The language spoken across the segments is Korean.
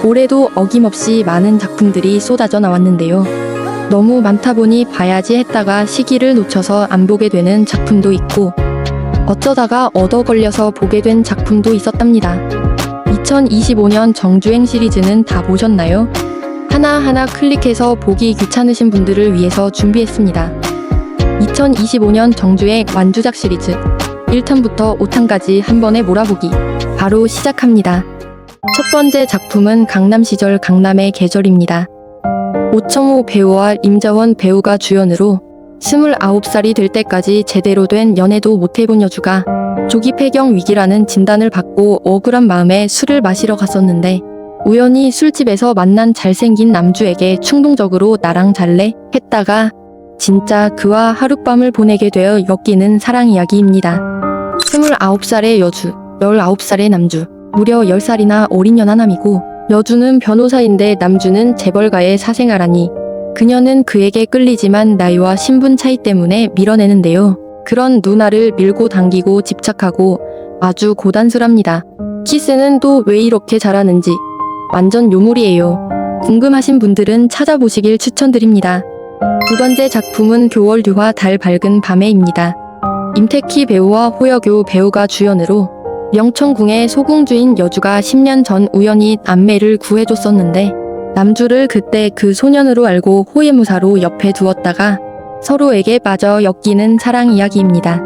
올해도 어김없이 많은 작품들이 쏟아져 나왔는데요. 너무 많다 보니 봐야지 했다가 시기를 놓쳐서 안 보게 되는 작품도 있고 어쩌다가 얻어 걸려서 보게 된 작품도 있었답니다. 2025년 정주행 시리즈는 다 보셨나요? 하나하나 클릭해서 보기 귀찮으신 분들을 위해서 준비했습니다. 2025년 정주행 완주작 시리즈 1탄부터 5탄까지 한 번에 몰아보기 바로 시작합니다. 첫 번째 작품은 강남 시절 강남의 계절입니다. 오청호 배우와 임자원 배우가 주연으로 29살이 될 때까지 제대로 된 연애도 못해본 여주가 조기 폐경 위기라는 진단을 받고 억울한 마음에 술을 마시러 갔었는데 우연히 술집에서 만난 잘생긴 남주에게 충동적으로 나랑 잘래? 했다가 진짜 그와 하룻밤을 보내게 되어 엮이는 사랑 이야기입니다. 29살의 여주, 19살의 남주, 무려 10살이나 어린 연하남이고 여주는 변호사인데 남주는 재벌가의 사생아라니 그녀는 그에게 끌리지만 나이와 신분 차이 때문에 밀어내는데요. 그런 누나를 밀고 당기고 집착하고 아주 고단수랍니다. 키스는 또 왜 이렇게 잘하는지 완전 요물이에요. 궁금하신 분들은 찾아보시길 추천드립니다. 두 번째 작품은 교월유화 달 밝은 밤에입니다. 임택희 배우와 호여교 배우가 주연으로 명천궁의 소궁주인 여주가 10년 전 우연히 남매를 구해줬었는데 남주를 그때 그 소년으로 알고 호예무사로 옆에 두었다가 서로에게 빠져 엮이는 사랑 이야기입니다.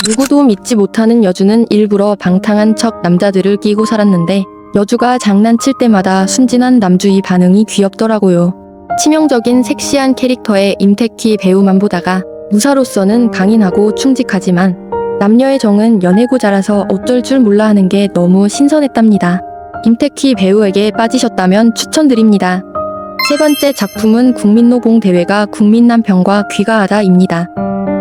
누구도 믿지 못하는 여주는 일부러 방탕한 척 남자들을 끼고 살았는데 여주가 장난칠 때마다 순진한 남주의 반응이 귀엽더라고요. 치명적인 섹시한 캐릭터의 임택희 배우만 보다가 무사로서는 강인하고 충직하지만 남녀의 정은 연애고자라서 어쩔 줄 몰라 하는 게 너무 신선했답니다. 임택희 배우에게 빠지셨다면 추천드립니다. 세 번째 작품은 국민노봉 대회가 국민남편과 귀가하다입니다.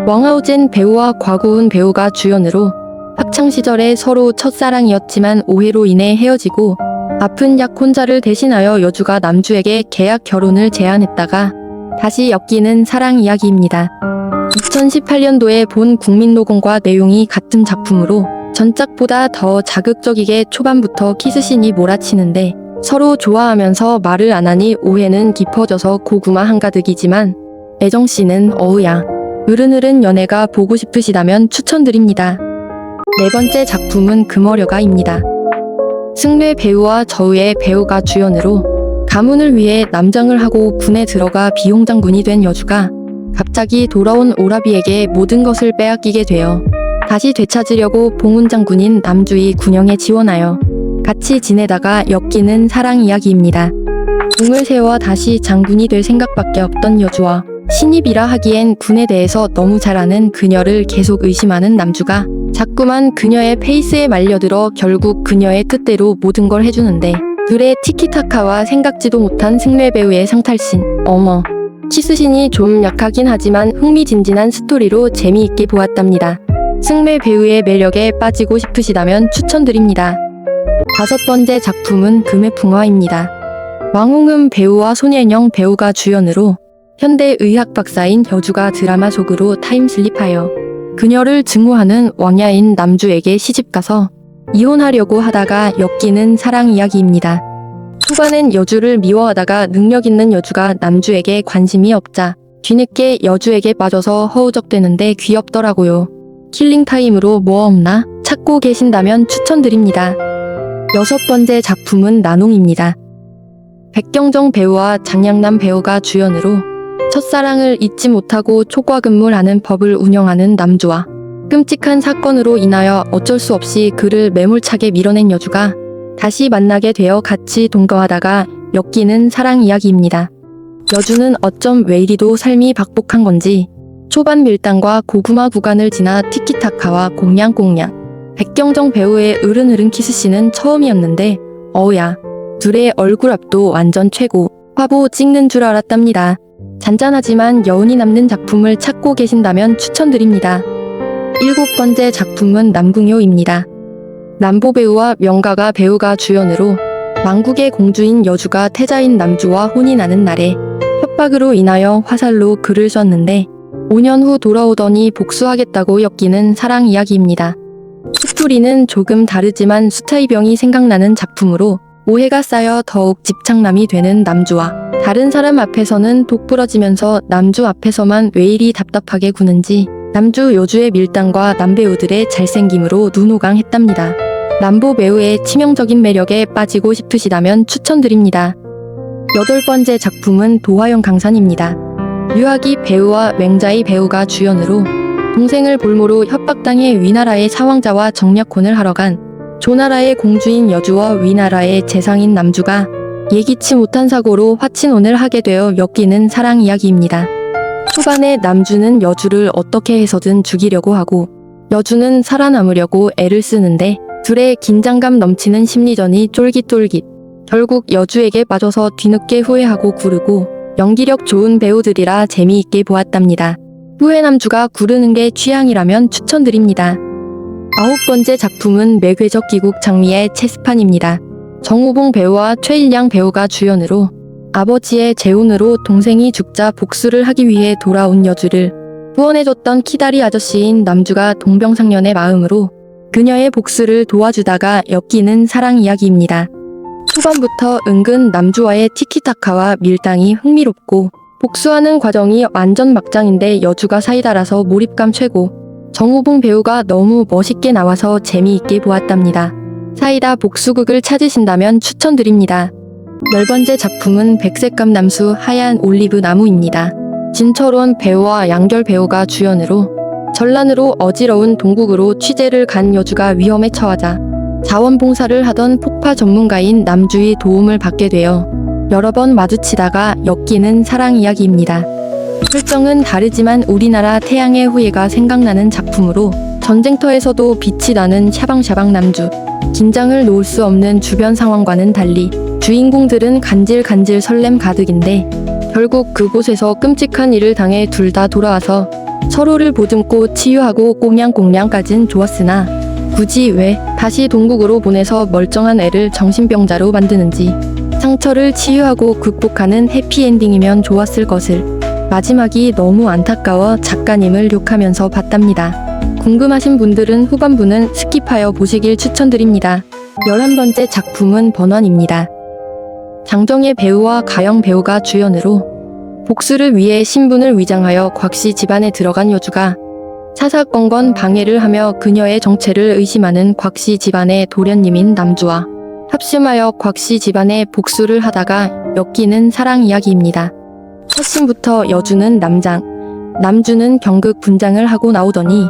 왕하우젠 배우와 곽우은 배우가 주연으로 학창시절에 서로 첫사랑이었지만 오해로 인해 헤어지고 아픈 약 혼자를 대신하여 여주가 남주에게 계약 결혼을 제안했다가 다시 엮이는 사랑 이야기입니다. 2018년도에 본 국민노공과 내용이 같은 작품으로 전작보다 더 자극적이게 초반부터 키스신이 몰아치는데 서로 좋아하면서 말을 안 하니 오해는 깊어져서 고구마 한가득이지만 애정씨는 어우야 으른으른 연애가 보고 싶으시다면 추천드립니다. 네 번째 작품은 금어려가입니다. 승례 배우와 저우의 배우가 주연으로 가문을 위해 남장을 하고 군에 들어가 비용장군이 된 여주가 갑자기 돌아온 오라비에게 모든 것을 빼앗기게 되어 다시 되찾으려고 봉훈장군인 남주의 군영에 지원하여 같이 지내다가 엮이는 사랑 이야기입니다. 공을 세워 다시 장군이 될 생각밖에 없던 여주와 신입이라 하기엔 군에 대해서 너무 잘 아는 그녀를 계속 의심하는 남주가 자꾸만 그녀의 페이스에 말려들어 결국 그녀의 뜻대로 모든 걸 해주는데 둘의 티키타카와 생각지도 못한 승례 배우의 상탈신, 어머 키스신이 좀 약하긴 하지만 흥미진진한 스토리로 재미있게 보았답니다. 승례 배우의 매력에 빠지고 싶으시다면 추천드립니다. 다섯 번째 작품은 금의 풍화입니다. 왕홍은 배우와 손예영 배우가 주연으로 현대의학 박사인 여주가 드라마 속으로 타임슬립하여 그녀를 증오하는 왕야인 남주에게 시집가서 이혼하려고 하다가 엮이는 사랑 이야기입니다. 초반엔 여주를 미워하다가 능력 있는 여주가 남주에게 관심이 없자 뒤늦게 여주에게 빠져서 허우적대는데 귀엽더라고요. 킬링타임으로 뭐 없나? 찾고 계신다면 추천드립니다. 여섯 번째 작품은 난홍입니다. 백경정 배우와 장양남 배우가 주연으로 첫사랑을 잊지 못하고 초과근무라는 법을 운영하는 남주와 끔찍한 사건으로 인하여 어쩔 수 없이 그를 매몰차게 밀어낸 여주가 다시 만나게 되어 같이 동거하다가 엮이는 사랑 이야기입니다. 여주는 어쩜 왜 이리도 삶이 박복한 건지 초반 밀당과 고구마 구간을 지나 티키타카와 꽁냥꽁냥 백경정 배우의 으른으른 키스씬은 처음이었는데 어우야 둘의 얼굴 앞도 완전 최고 화보 찍는 줄 알았답니다. 잔잔하지만 여운이 남는 작품을 찾고 계신다면 추천드립니다. 일곱 번째 작품은 남궁효입니다. 남보 배우와 명가가 배우가 주연으로 망국의 공주인 여주가 태자인 남주와 혼이 나는 날에 협박으로 인하여 화살로 글을 썼는데 5년 후 돌아오더니 복수하겠다고 엮이는 사랑 이야기입니다. 스토리는 조금 다르지만 수차이병이 생각나는 작품으로 오해가 쌓여 더욱 집착남이 되는 남주와 다른 사람 앞에서는 독부러지면서 남주 앞에서만 왜 이리 답답하게 구는지 남주 여주의 밀당과 남배우들의 잘생김으로 눈호강했답니다. 남보 배우의 치명적인 매력에 빠지고 싶으시다면 추천드립니다. 8번째 작품은 도화영 강산입니다. 류학이 배우와 맹자이 배우가 주연으로 동생을 볼모로 협박당해 위나라의 사왕자와 정략혼을 하러 간 조나라의 공주인 여주와 위나라의 재상인 남주가 예기치 못한 사고로 화친혼을 하게 되어 엮이는 사랑 이야기입니다. 초반에 남주는 여주를 어떻게 해서든 죽이려고 하고 여주는 살아남으려고 애를 쓰는데 둘의 긴장감 넘치는 심리전이 쫄깃쫄깃. 결국 여주에게 빠져서 뒤늦게 후회하고 구르고 연기력 좋은 배우들이라 재미있게 보았답니다. 후회 남주가 구르는 게 취향이라면 추천드립니다. 9번째 작품은 매궤적 기국 장미의 체스판입니다. 정우봉 배우와 최일량 배우가 주연으로 아버지의 재혼으로 동생이 죽자 복수를 하기 위해 돌아온 여주를 후원해줬던 키다리 아저씨인 남주가 동병상련의 마음으로 그녀의 복수를 도와주다가 엮이는 사랑 이야기입니다. 초반부터 은근 남주와의 티키타카와 밀당이 흥미롭고 복수하는 과정이 완전 막장인데 여주가 사이다라서 몰입감 최고. 정우봉 배우가 너무 멋있게 나와서 재미있게 보았답니다. 사이다 복수극을 찾으신다면 추천드립니다. 10번째 작품은 백색감 남수 하얀 올리브 나무입니다. 진철원 배우와 양결 배우가 주연으로 전란으로 어지러운 동국으로 취재를 간 여주가 위험에 처하자 자원봉사를 하던 폭파 전문가인 남주의 도움을 받게 되어 여러 번 마주치다가 엮이는 사랑 이야기입니다. 설정은 다르지만 우리나라 태양의 후예가 생각나는 작품으로 전쟁터에서도 빛이 나는 샤방샤방 남주. 긴장을 놓을 수 없는 주변 상황과는 달리 주인공들은 간질간질 설렘 가득인데 결국 그곳에서 끔찍한 일을 당해 둘 다 돌아와서 서로를 보듬고 치유하고 꽁냥꽁냥까진 좋았으나 굳이 왜 다시 동국으로 보내서 멀쩡한 애를 정신병자로 만드는지 상처를 치유하고 극복하는 해피엔딩이면 좋았을 것을 마지막이 너무 안타까워 작가님을 욕하면서 봤답니다. 궁금하신 분들은 후반부는 스킵하여 보시길 추천드립니다. 11번째 작품은 번원입니다. 장정혜 배우와 가영 배우가 주연으로 복수를 위해 신분을 위장하여 곽씨 집안에 들어간 여주가 사사건건 방해를 하며 그녀의 정체를 의심하는 곽씨 집안의 도련님인 남주와 합심하여 곽씨 집안에 복수를 하다가 엮이는 사랑 이야기입니다. 첫 씬부터 여주는 남장, 남주는 경극 분장을 하고 나오더니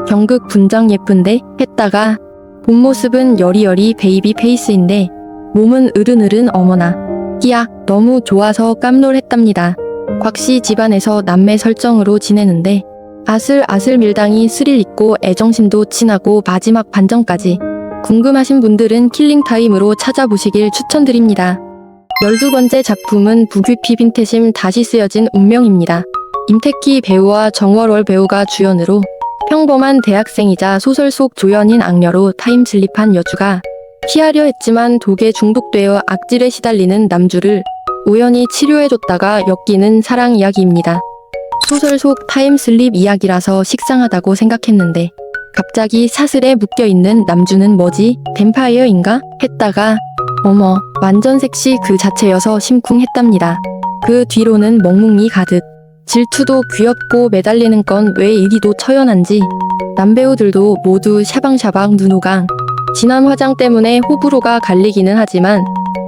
경극 분장 예쁜데 했다가 본 모습은 여리여리 베이비 페이스인데 몸은 으른으른 어머나 끼악 너무 좋아서 깜놀했답니다. 곽씨 집안에서 남매 설정으로 지내는데 아슬아슬 밀당이 스릴 있고 애정심도 진하고 마지막 반전까지 궁금하신 분들은 킬링타임으로 찾아보시길 추천드립니다. 12번째 작품은 부귀피 빈태심 다시 쓰여진 운명입니다. 임택희 배우와 정월월 배우가 주연으로 평범한 대학생이자 소설 속 조연인 악녀로 타임슬립한 여주가 피하려 했지만 독에 중독되어 악질에 시달리는 남주를 우연히 치료해줬다가 엮이는 사랑 이야기입니다. 소설 속 타임슬립 이야기라서 식상하다고 생각했는데 갑자기 사슬에 묶여있는 남주는 뭐지? 뱀파이어인가? 했다가 어머 완전 섹시 그 자체여서 심쿵했답니다. 그 뒤로는 멍뭉이 가득. 질투도 귀엽고 매달리는 건 왜 이리도 처연한지 남배우들도 모두 샤방샤방 눈호강. 진한 화장 때문에 호불호가 갈리기는 하지만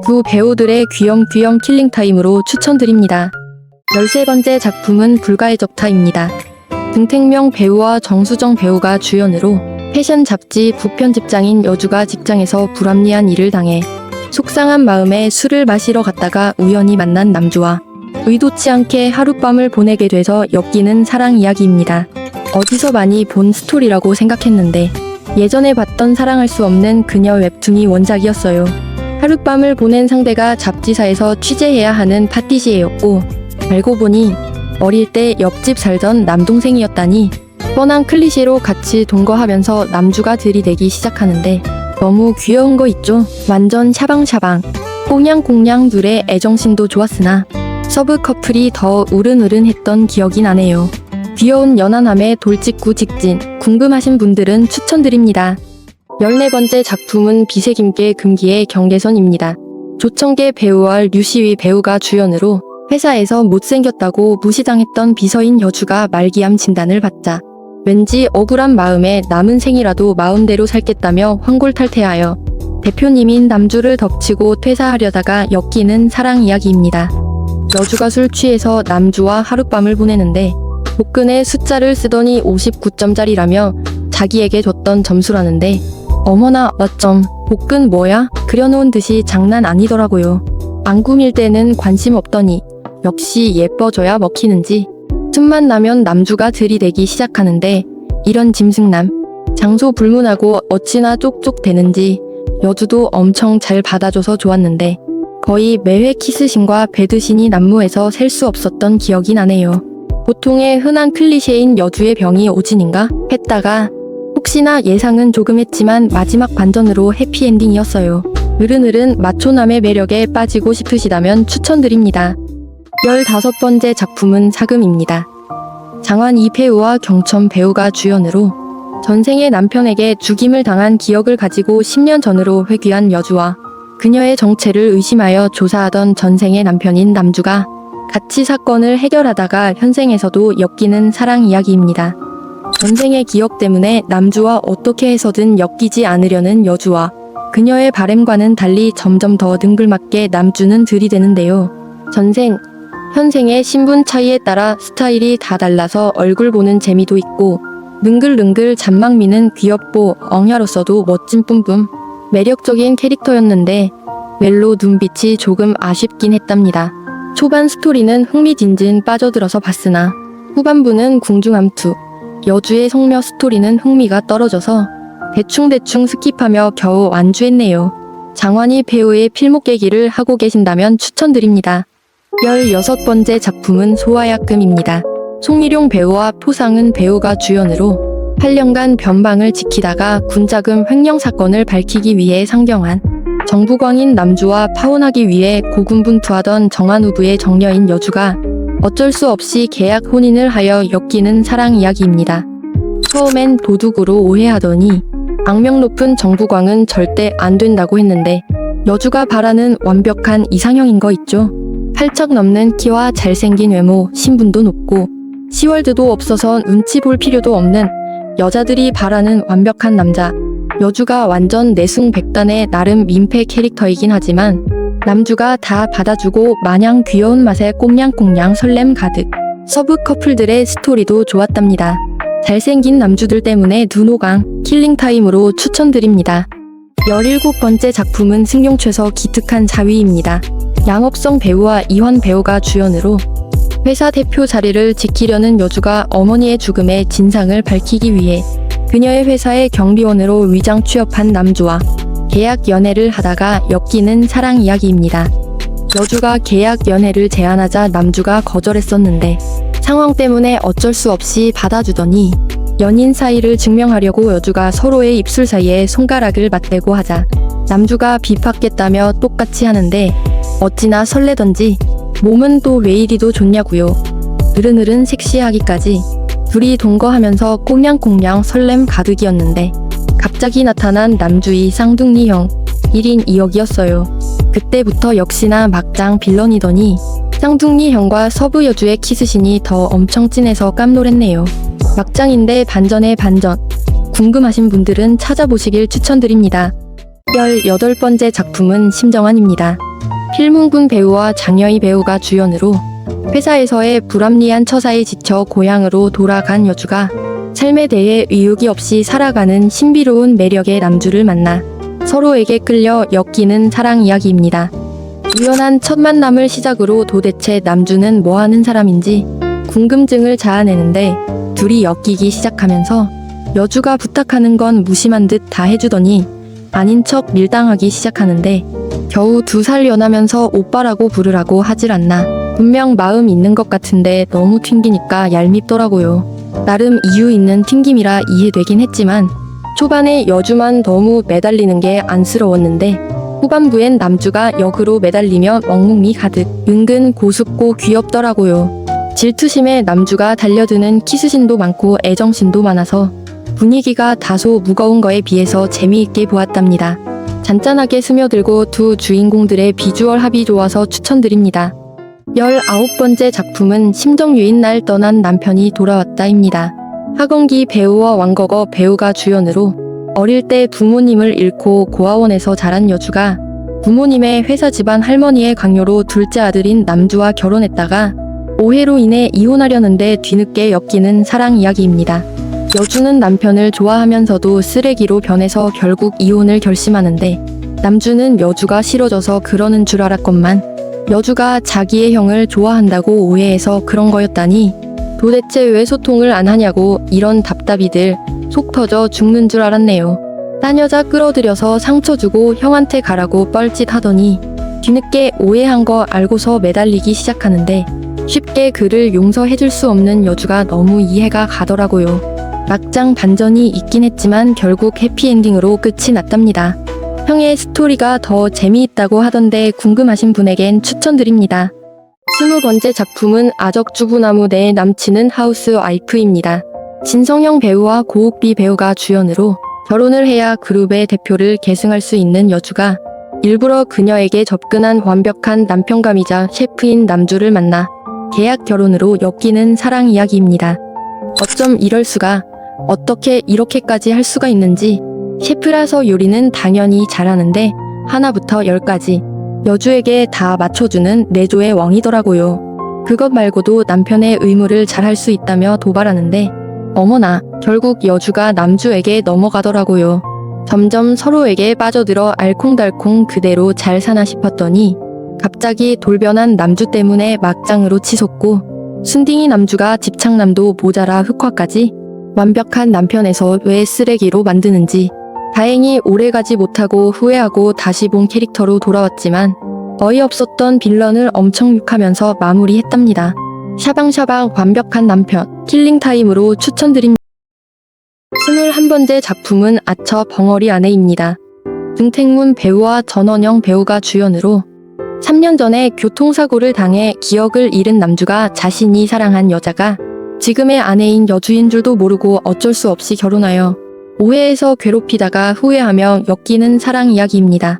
두 배우들의 귀염귀염 킬링타임으로 추천드립니다. 13번째 작품은 불가의 적타입니다. 등택명 배우와 정수정 배우가 주연으로 패션 잡지 부편집장인 여주가 직장에서 불합리한 일을 당해 속상한 마음에 술을 마시러 갔다가 우연히 만난 남주와 의도치 않게 하룻밤을 보내게 돼서 엮이는 사랑 이야기입니다. 어디서 많이 본 스토리라고 생각했는데 예전에 봤던 사랑할 수 없는 그녀 웹툰이 원작이었어요. 하룻밤을 보낸 상대가 잡지사에서 취재해야 하는 파티시에였고 알고 보니 어릴 때 옆집 살던 남동생이었다니 뻔한 클리셰로 같이 동거하면서 남주가 들이대기 시작하는데 너무 귀여운 거 있죠? 완전 샤방샤방. 꽁냥꽁냥 둘의 애정심도 좋았으나 서브 커플이 더 으른으른했던 기억이 나네요. 귀여운 연하남의 돌직구 직진. 궁금하신 분들은 추천드립니다. 14번째 작품은 비색임계 금기의 경계선입니다. 조청계 배우와 류시위 배우가 주연으로 회사에서 못생겼다고 무시당했던 비서인 여주가 말기암 진단을 받자 왠지 억울한 마음에 남은 생이라도 마음대로 살겠다며 환골탈태하여 대표님인 남주를 덮치고 퇴사하려다가 엮이는 사랑 이야기입니다. 여주가 술 취해서 남주와 하룻밤을 보내는데 복근에 숫자를 쓰더니 59점짜리라며 자기에게 줬던 점수라는데 어머나 어쩜 복근 뭐야? 그려놓은 듯이 장난 아니더라고요. 안 꾸밀 때는 관심 없더니 역시 예뻐져야 먹히는지 틈만 나면 남주가 들이대기 시작하는데 이런 짐승남 장소 불문하고 어찌나 쪽쪽대는지 여주도 엄청 잘 받아줘서 좋았는데 거의 매회 키스신과 배드신이 난무해서 셀 수 없었던 기억이 나네요. 보통의 흔한 클리셰인 여주의 병이 오진인가 했다가 혹시나 예상은 조금 했지만 마지막 반전으로 해피엔딩이었어요. 으른으른 마초남의 매력에 빠지고 싶으시다면 추천드립니다. 15번째 작품은 사금입니다. 장완 이배우와 경천 배우가 주연으로 전생의 남편에게 죽임을 당한 기억을 가지고 10년 전으로 회귀한 여주와 그녀의 정체를 의심하여 조사하던 전생의 남편인 남주가 같이 사건을 해결하다가 현생에서도 엮이는 사랑 이야기입니다. 전생의 기억 때문에 남주와 어떻게 해서든 엮이지 않으려는 여주와 그녀의 바램과는 달리 점점 더 능글맞게 남주는 들이대는데요. 전생, 현생의 신분 차이에 따라 스타일이 다 달라서 얼굴 보는 재미도 있고 능글능글 잔망 미는 귀엽고 엉야로서도 멋진 뿜뿜 매력적인 캐릭터였는데 멜로 눈빛이 조금 아쉽긴 했답니다. 초반 스토리는 흥미진진 빠져들어서 봤으나 후반부는 궁중암투, 여주의 성묘 스토리는 흥미가 떨어져서 대충대충 스킵하며 겨우 완주했네요. 장완이 배우의 필목 깨기를 하고 계신다면 추천드립니다. 16번째 작품은 소화약금입니다. 송미룡 배우와 포상은 배우가 주연으로 8년간 변방을 지키다가 군자금 횡령 사건을 밝히기 위해 상경한 정부광인 남주와 파혼하기 위해 고군분투하던 정한우부의 정녀인 여주가 어쩔 수 없이 계약 혼인을 하여 엮이는 사랑 이야기입니다. 처음엔 도둑으로 오해하더니 악명 높은 정부광은 절대 안 된다고 했는데 여주가 바라는 완벽한 이상형인 거 있죠. 8척 넘는 키와 잘생긴 외모, 신분도 높고 시월드도 없어서 눈치 볼 필요도 없는 여자들이 바라는 완벽한 남자. 여주가 완전 내숭백단의 나름 민폐 캐릭터이긴 하지만 남주가 다 받아주고 마냥 귀여운 맛에 꽁냥꽁냥 설렘 가득. 서브 커플들의 스토리도 좋았답니다. 잘생긴 남주들 때문에 눈호강, 킬링타임으로 추천드립니다. 17번째 작품은 승용최서 기특한 자위입니다. 양업성 배우와 이환 배우가 주연으로 회사 대표 자리를 지키려는 여주가 어머니의 죽음의 진상을 밝히기 위해 그녀의 회사의 경비원으로 위장 취업한 남주와 계약 연애를 하다가 엮이는 사랑 이야기입니다. 여주가 계약 연애를 제안하자 남주가 거절했었는데 상황 때문에 어쩔 수 없이 받아주더니 연인 사이를 증명하려고 여주가 서로의 입술 사이에 손가락을 맞대고 하자 남주가 비팟겠다며 똑같이 하는데 어찌나 설레던지 몸은 또 왜 이리도 좋냐고요. 으른으른 섹시하기까지 둘이 동거하면서 꽁냥꽁냥 설렘 가득이었는데 갑자기 나타난 남주의 쌍둥이형 1인 2역이었어요. 그때부터 역시나 막장 빌런이더니 쌍둥이 형과 서부 여주의 키스신이 더 엄청 찐해서 깜놀했네요. 막장인데 반전의 반전. 궁금하신 분들은 찾아보시길 추천드립니다. 18번째 작품은 심정환입니다. 필문군 배우와 장여희 배우가 주연으로 회사에서의 불합리한 처사에 지쳐 고향으로 돌아간 여주가 삶에 대해 의욕이 없이 살아가는 신비로운 매력의 남주를 만나 서로에게 끌려 엮이는 사랑 이야기입니다. 우연한 첫 만남을 시작으로 도대체 남주는 뭐하는 사람인지 궁금증을 자아내는데 둘이 엮이기 시작하면서 여주가 부탁하는 건 무심한 듯 다 해주더니 아닌 척 밀당하기 시작하는데 겨우 2살 연하면서 오빠라고 부르라고 하질 않나. 분명 마음 있는 것 같은데 너무 튕기니까 얄밉더라고요. 나름 이유 있는 튕김이라 이해되긴 했지만 초반에 여주만 너무 매달리는 게 안쓰러웠는데 후반부엔 남주가 역으로 매달리며 멍뭉미 가득 은근 고습고 귀엽더라고요. 질투심에 남주가 달려드는 키스신도 많고 애정신도 많아서 분위기가 다소 무거운 거에 비해서 재미있게 보았답니다. 잔잔하게 스며들고 두 주인공들의 비주얼 합이 좋아서 추천드립니다. 19번째 작품은 심정유인 날 떠난 남편이 돌아왔다입니다. 하건기 배우와 왕거거 배우가 주연으로 어릴 때 부모님을 잃고 고아원에서 자란 여주가 부모님의 회사 집안 할머니의 강요로 둘째 아들인 남주와 결혼했다가 오해로 인해 이혼하려는데 뒤늦게 엮이는 사랑 이야기입니다. 여주는 남편을 좋아하면서도 쓰레기로 변해서 결국 이혼을 결심하는데 남주는 여주가 싫어져서 그러는 줄 알았건만 여주가 자기의 형을 좋아한다고 오해해서 그런 거였다니 도대체 왜 소통을 안 하냐고 이런 답답이들 속 터져 죽는 줄 알았네요. 딴 여자 끌어들여서 상처 주고 형한테 가라고 뻘짓하더니 뒤늦게 오해한 거 알고서 매달리기 시작하는데 쉽게 그를 용서해줄 수 없는 여주가 너무 이해가 가더라고요. 막장 반전이 있긴 했지만 결국 해피엔딩으로 끝이 났답니다. 형의 스토리가 더 재미있다고 하던데 궁금하신 분에겐 추천드립니다. 20번째 작품은 아적주부나무 내 남친은 하우스와이프입니다. 진성형 배우와 고옥비 배우가 주연으로 결혼을 해야 그룹의 대표를 계승할 수 있는 여주가 일부러 그녀에게 접근한 완벽한 남편감이자 셰프인 남주를 만나 계약 결혼으로 엮이는 사랑 이야기입니다. 어쩜 이럴 수가, 어떻게 이렇게까지 할 수가 있는지. 셰프라서 요리는 당연히 잘하는데 하나부터 10까지 여주에게 다 맞춰주는 내조의 왕이더라고요. 그것 말고도 남편의 의무를 잘할 수 있다며 도발하는데 어머나 결국 여주가 남주에게 넘어가더라고요. 점점 서로에게 빠져들어 알콩달콩 그대로 잘 사나 싶었더니 갑자기 돌변한 남주 때문에 막장으로 치솟고 순딩이 남주가 집착남도 모자라 흑화까지 완벽한 남편에서 왜 쓰레기로 만드는지. 다행히 오래가지 못하고 후회하고 다시 본 캐릭터로 돌아왔지만 어이없었던 빌런을 엄청 욕하면서 마무리했답니다. 샤방샤방 완벽한 남편 킬링타임으로 추천드립니다. 21번째 작품은 아처 벙어리 아내입니다. 등택문 배우와 전원영 배우가 주연으로 3년 전에 교통사고를 당해 기억을 잃은 남주가 자신이 사랑한 여자가 지금의 아내인 여주인 줄도 모르고 어쩔 수 없이 결혼하여 오해해서 괴롭히다가 후회하며 엮이는 사랑 이야기입니다.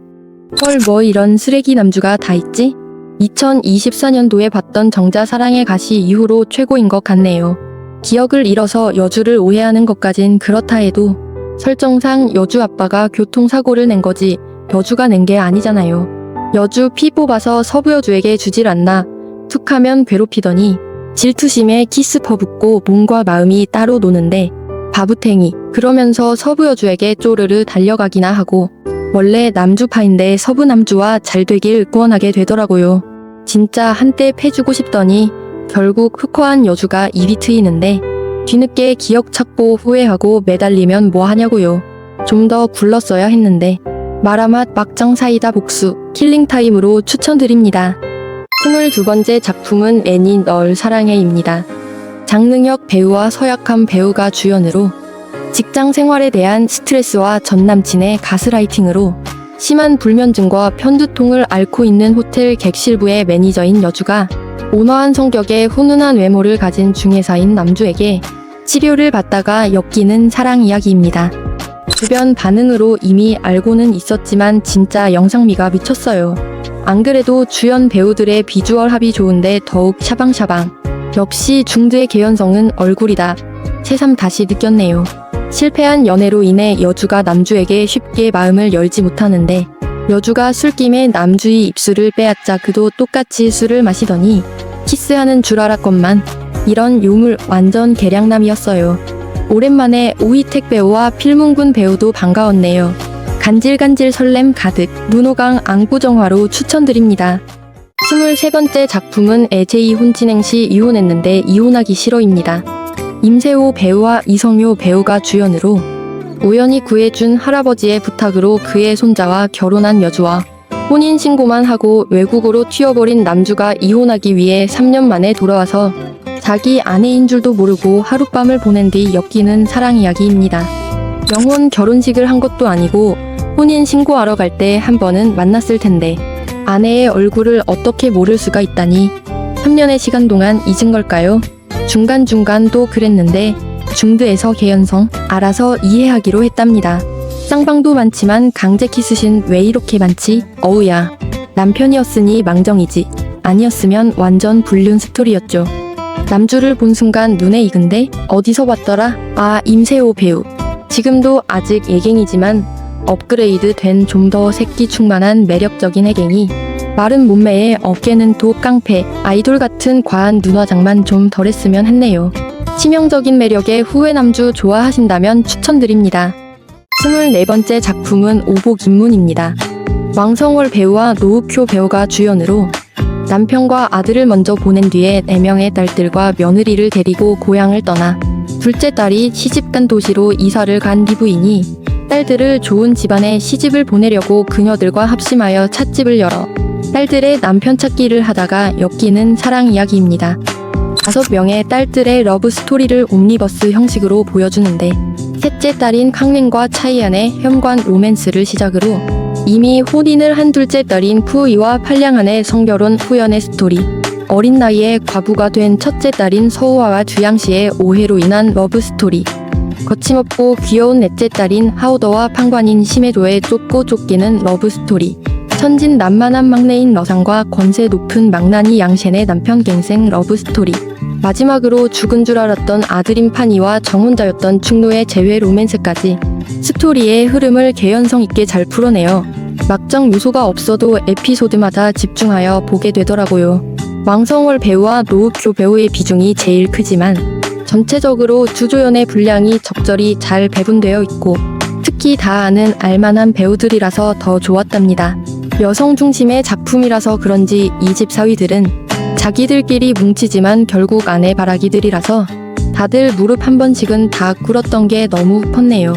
헐 뭐 이런 쓰레기 남주가 다 있지? 2024년도에 봤던 정자 사랑의 가시 이후로 최고인 것 같네요. 기억을 잃어서 여주를 오해하는 것까진 그렇다 해도 설정상 여주 아빠가 교통사고를 낸 거지 여주가 낸 게 아니잖아요. 여주 피 뽑아서 서부여주에게 주질 않나 툭하면 괴롭히더니 질투심에 키스 퍼붓고 몸과 마음이 따로 노는데 바부탱이 그러면서 서부여주에게 쪼르르 달려가기나 하고 원래 남주파인데 서부남주와 잘 되길 구원하게 되더라고요. 진짜 한때 패주고 싶더니 결국 흑화한 여주가 입이 트이는데 뒤늦게 기억 찾고 후회하고 매달리면 뭐 하냐고요. 좀 더 굴렀어야 했는데 마라맛 막장 사이다 복수 킬링타임으로 추천드립니다. 22번째 작품은 애니 널 사랑해입니다. 장능혁 배우와 서약한 배우가 주연으로 직장 생활에 대한 스트레스와 전남친의 가스라이팅으로 심한 불면증과 편두통을 앓고 있는 호텔 객실부의 매니저인 여주가 온화한 성격에 훈훈한 외모를 가진 중개사인 남주에게 치료를 받다가 엮이는 사랑 이야기입니다. 주변 반응으로 이미 알고는 있었지만 진짜 영상미가 미쳤어요. 안 그래도 주연 배우들의 비주얼 합이 좋은데 더욱 샤방샤방. 역시 중드의 개연성은 얼굴이다. 새삼 다시 느꼈네요. 실패한 연애로 인해 여주가 남주에게 쉽게 마음을 열지 못하는데 여주가 술김에 남주의 입술을 빼앗자 그도 똑같이 술을 마시더니 키스하는 줄 알았건만 이런 유물 완전 개량남이었어요. 오랜만에 오희택 배우와 필문군 배우도 반가웠네요. 간질간질 설렘 가득 문호강 안구정화로 추천드립니다. 23번째 작품은 애제이 혼진행 시 이혼했는데 이혼하기 싫어입니다. 임세호 배우와 이성효 배우가 주연으로 우연히 구해준 할아버지의 부탁으로 그의 손자와 결혼한 여주와 혼인신고만 하고 외국으로 튀어버린 남주가 이혼하기 위해 3년 만에 돌아와서 자기 아내인 줄도 모르고 하룻밤을 보낸 뒤 엮이는 사랑 이야기입니다. 영혼 결혼식을 한 것도 아니고 혼인신고하러 갈 때 한 번은 만났을 텐데 아내의 얼굴을 어떻게 모를 수가 있다니 3년의 시간 동안 잊은 걸까요? 중간중간 또 그랬는데 중드에서 개연성 알아서 이해하기로 했답니다. 쌍방도 많지만 강제 키스신 왜 이렇게 많지? 어우야. 남편이었으니 망정이지. 아니었으면 완전 불륜 스토리였죠. 남주를 본 순간 눈에 익은데 어디서 봤더라? 아, 임세호 배우. 지금도 아직 애갱이지만 업그레이드 된 좀 더 새끼 충만한 매력적인 애갱이. 마른 몸매에 어깨는 도 깡패, 아이돌 같은 과한 눈화장만 좀 덜했으면 했네요. 치명적인 매력의 후회 남주 좋아하신다면 추천드립니다. 24번째 작품은 오복 입문입니다. 왕성월 배우와 노우쿄 배우가 주연으로 남편과 아들을 먼저 보낸 뒤에 4명의 딸들과 며느리를 데리고 고향을 떠나 둘째 딸이 시집간 도시로 이사를 간 기부인이 딸들을 좋은 집안에 시집을 보내려고 그녀들과 합심하여 찻집을 열어 딸들의 남편 찾기를 하다가 엮이는 사랑 이야기입니다. 5명의 딸들의 러브 스토리를 옴니버스 형식으로 보여주는데 셋째 딸인 캉랭과 차이안의 현관 로맨스를 시작으로 이미 혼인을 한 둘째 딸인 푸이와 팔량한의 성결혼 후연의 스토리, 어린 나이에 과부가 된 첫째 딸인 서우아와 주양씨의 오해로 인한 러브 스토리, 거침없고 귀여운 넷째 딸인 하오더와 판관인 심해조의 쫓고 쫓기는 러브 스토리, 천진난만한 막내인 러상과 권세 높은 망나니 양셴의 남편 갱생 러브 스토리, 마지막으로 죽은 줄 알았던 아들인 판이와 정혼자였던 충노의 재회 로맨스까지 스토리의 흐름을 개연성 있게 잘 풀어내요. 막장 요소가 없어도 에피소드마다 집중하여 보게 되더라고요. 왕성월 배우와 노우쿄 배우의 비중이 제일 크지만 전체적으로 주조연의 분량이 적절히 잘 배분되어 있고 특히 다 아는 알만한 배우들이라서 더 좋았답니다. 여성 중심의 작품이라서 그런지 이 집 사위들은 자기들끼리 뭉치지만 결국 아내 바라기들이라서 다들 무릎 한 번씩은 다 꿇었던 게 너무 컸네요.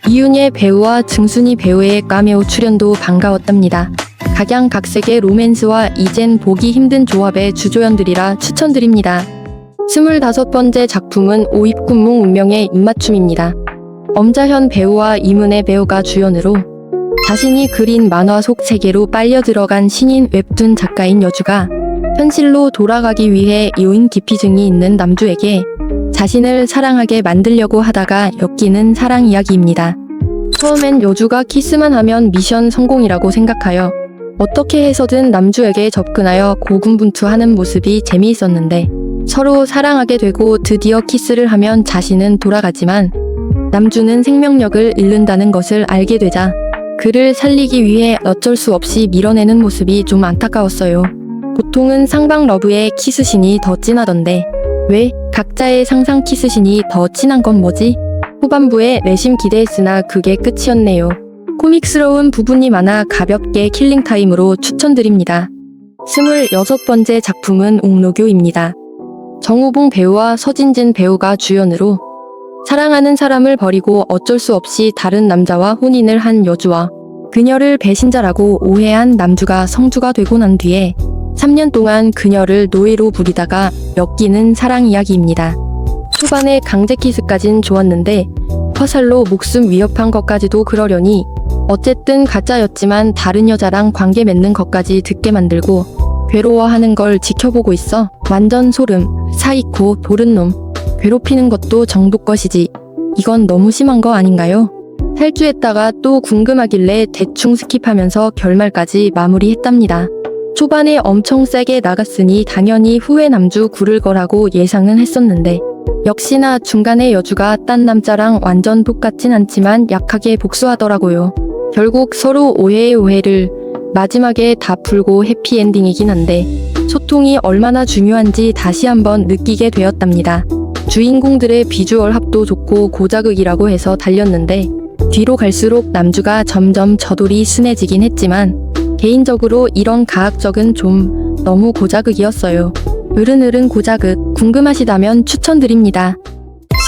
이윤예 배우와 증순이 배우의 카메오 출연도 반가웠답니다. 각양각색의 로맨스와 이젠 보기 힘든 조합의 주조연들이라 추천드립니다. 25번째 작품은 오입군몽 운명의 입맞춤입니다. 엄자현 배우와 이문혜 배우가 주연으로 자신이 그린 만화 속 세계로 빨려 들어간 신인 웹툰 작가인 여주가 현실로 돌아가기 위해 요인 기피증이 있는 남주에게 자신을 사랑하게 만들려고 하다가 엮이는 사랑 이야기입니다. 처음엔 여주가 키스만 하면 미션 성공이라고 생각하여 어떻게 해서든 남주에게 접근하여 고군분투하는 모습이 재미있었는데 서로 사랑하게 되고 드디어 키스를 하면 자신은 돌아가지만 남주는 생명력을 잃는다는 것을 알게 되자 그를 살리기 위해 어쩔 수 없이 밀어내는 모습이 좀 안타까웠어요. 보통은 상방 러브의 키스신이 더 진하던데 왜 각자의 상상 키스신이 더 진한 건 뭐지? 후반부에 내심 기대했으나 그게 끝이었네요. 코믹스러운 부분이 많아 가볍게 킬링타임으로 추천드립니다. 26번째 작품은 옥노교입니다. 정우봉 배우와 서진진 배우가 주연으로 사랑하는 사람을 버리고 어쩔 수 없이 다른 남자와 혼인을 한 여주와 그녀를 배신자라고 오해한 남주가 성주가 되고 난 뒤에 3년 동안 그녀를 노예로 부리다가 엮이는 사랑 이야기입니다. 초반에 강제 키스까진 좋았는데 화살로 목숨 위협한 것까지도 그러려니 어쨌든 가짜였지만 다른 여자랑 관계 맺는 것까지 듣게 만들고 괴로워하는 걸 지켜보고 있어 완전 소름. 사이코 도른놈. 괴롭히는 것도 정도 것이지. 이건 너무 심한 거 아닌가요? 탈주했다가 또 궁금하길래 대충 스킵하면서 결말까지 마무리했답니다. 초반에 엄청 세게 나갔으니 당연히 후회 남주 구를 거라고 예상은 했었는데 역시나 중간에 여주가 딴 남자랑 완전 똑같진 않지만 약하게 복수하더라고요. 결국 서로 오해의 오해를 마지막에 다 풀고 해피엔딩이긴 한데 소통이 얼마나 중요한지 다시 한번 느끼게 되었답니다. 주인공들의 비주얼 합도 좋고 고자극이라고 해서 달렸는데 뒤로 갈수록 남주가 점점 저돌이 순해지긴 했지만 개인적으로 이런 가학적은 좀 너무 고자극이었어요. 으른으른 고자극 궁금하시다면 추천드립니다.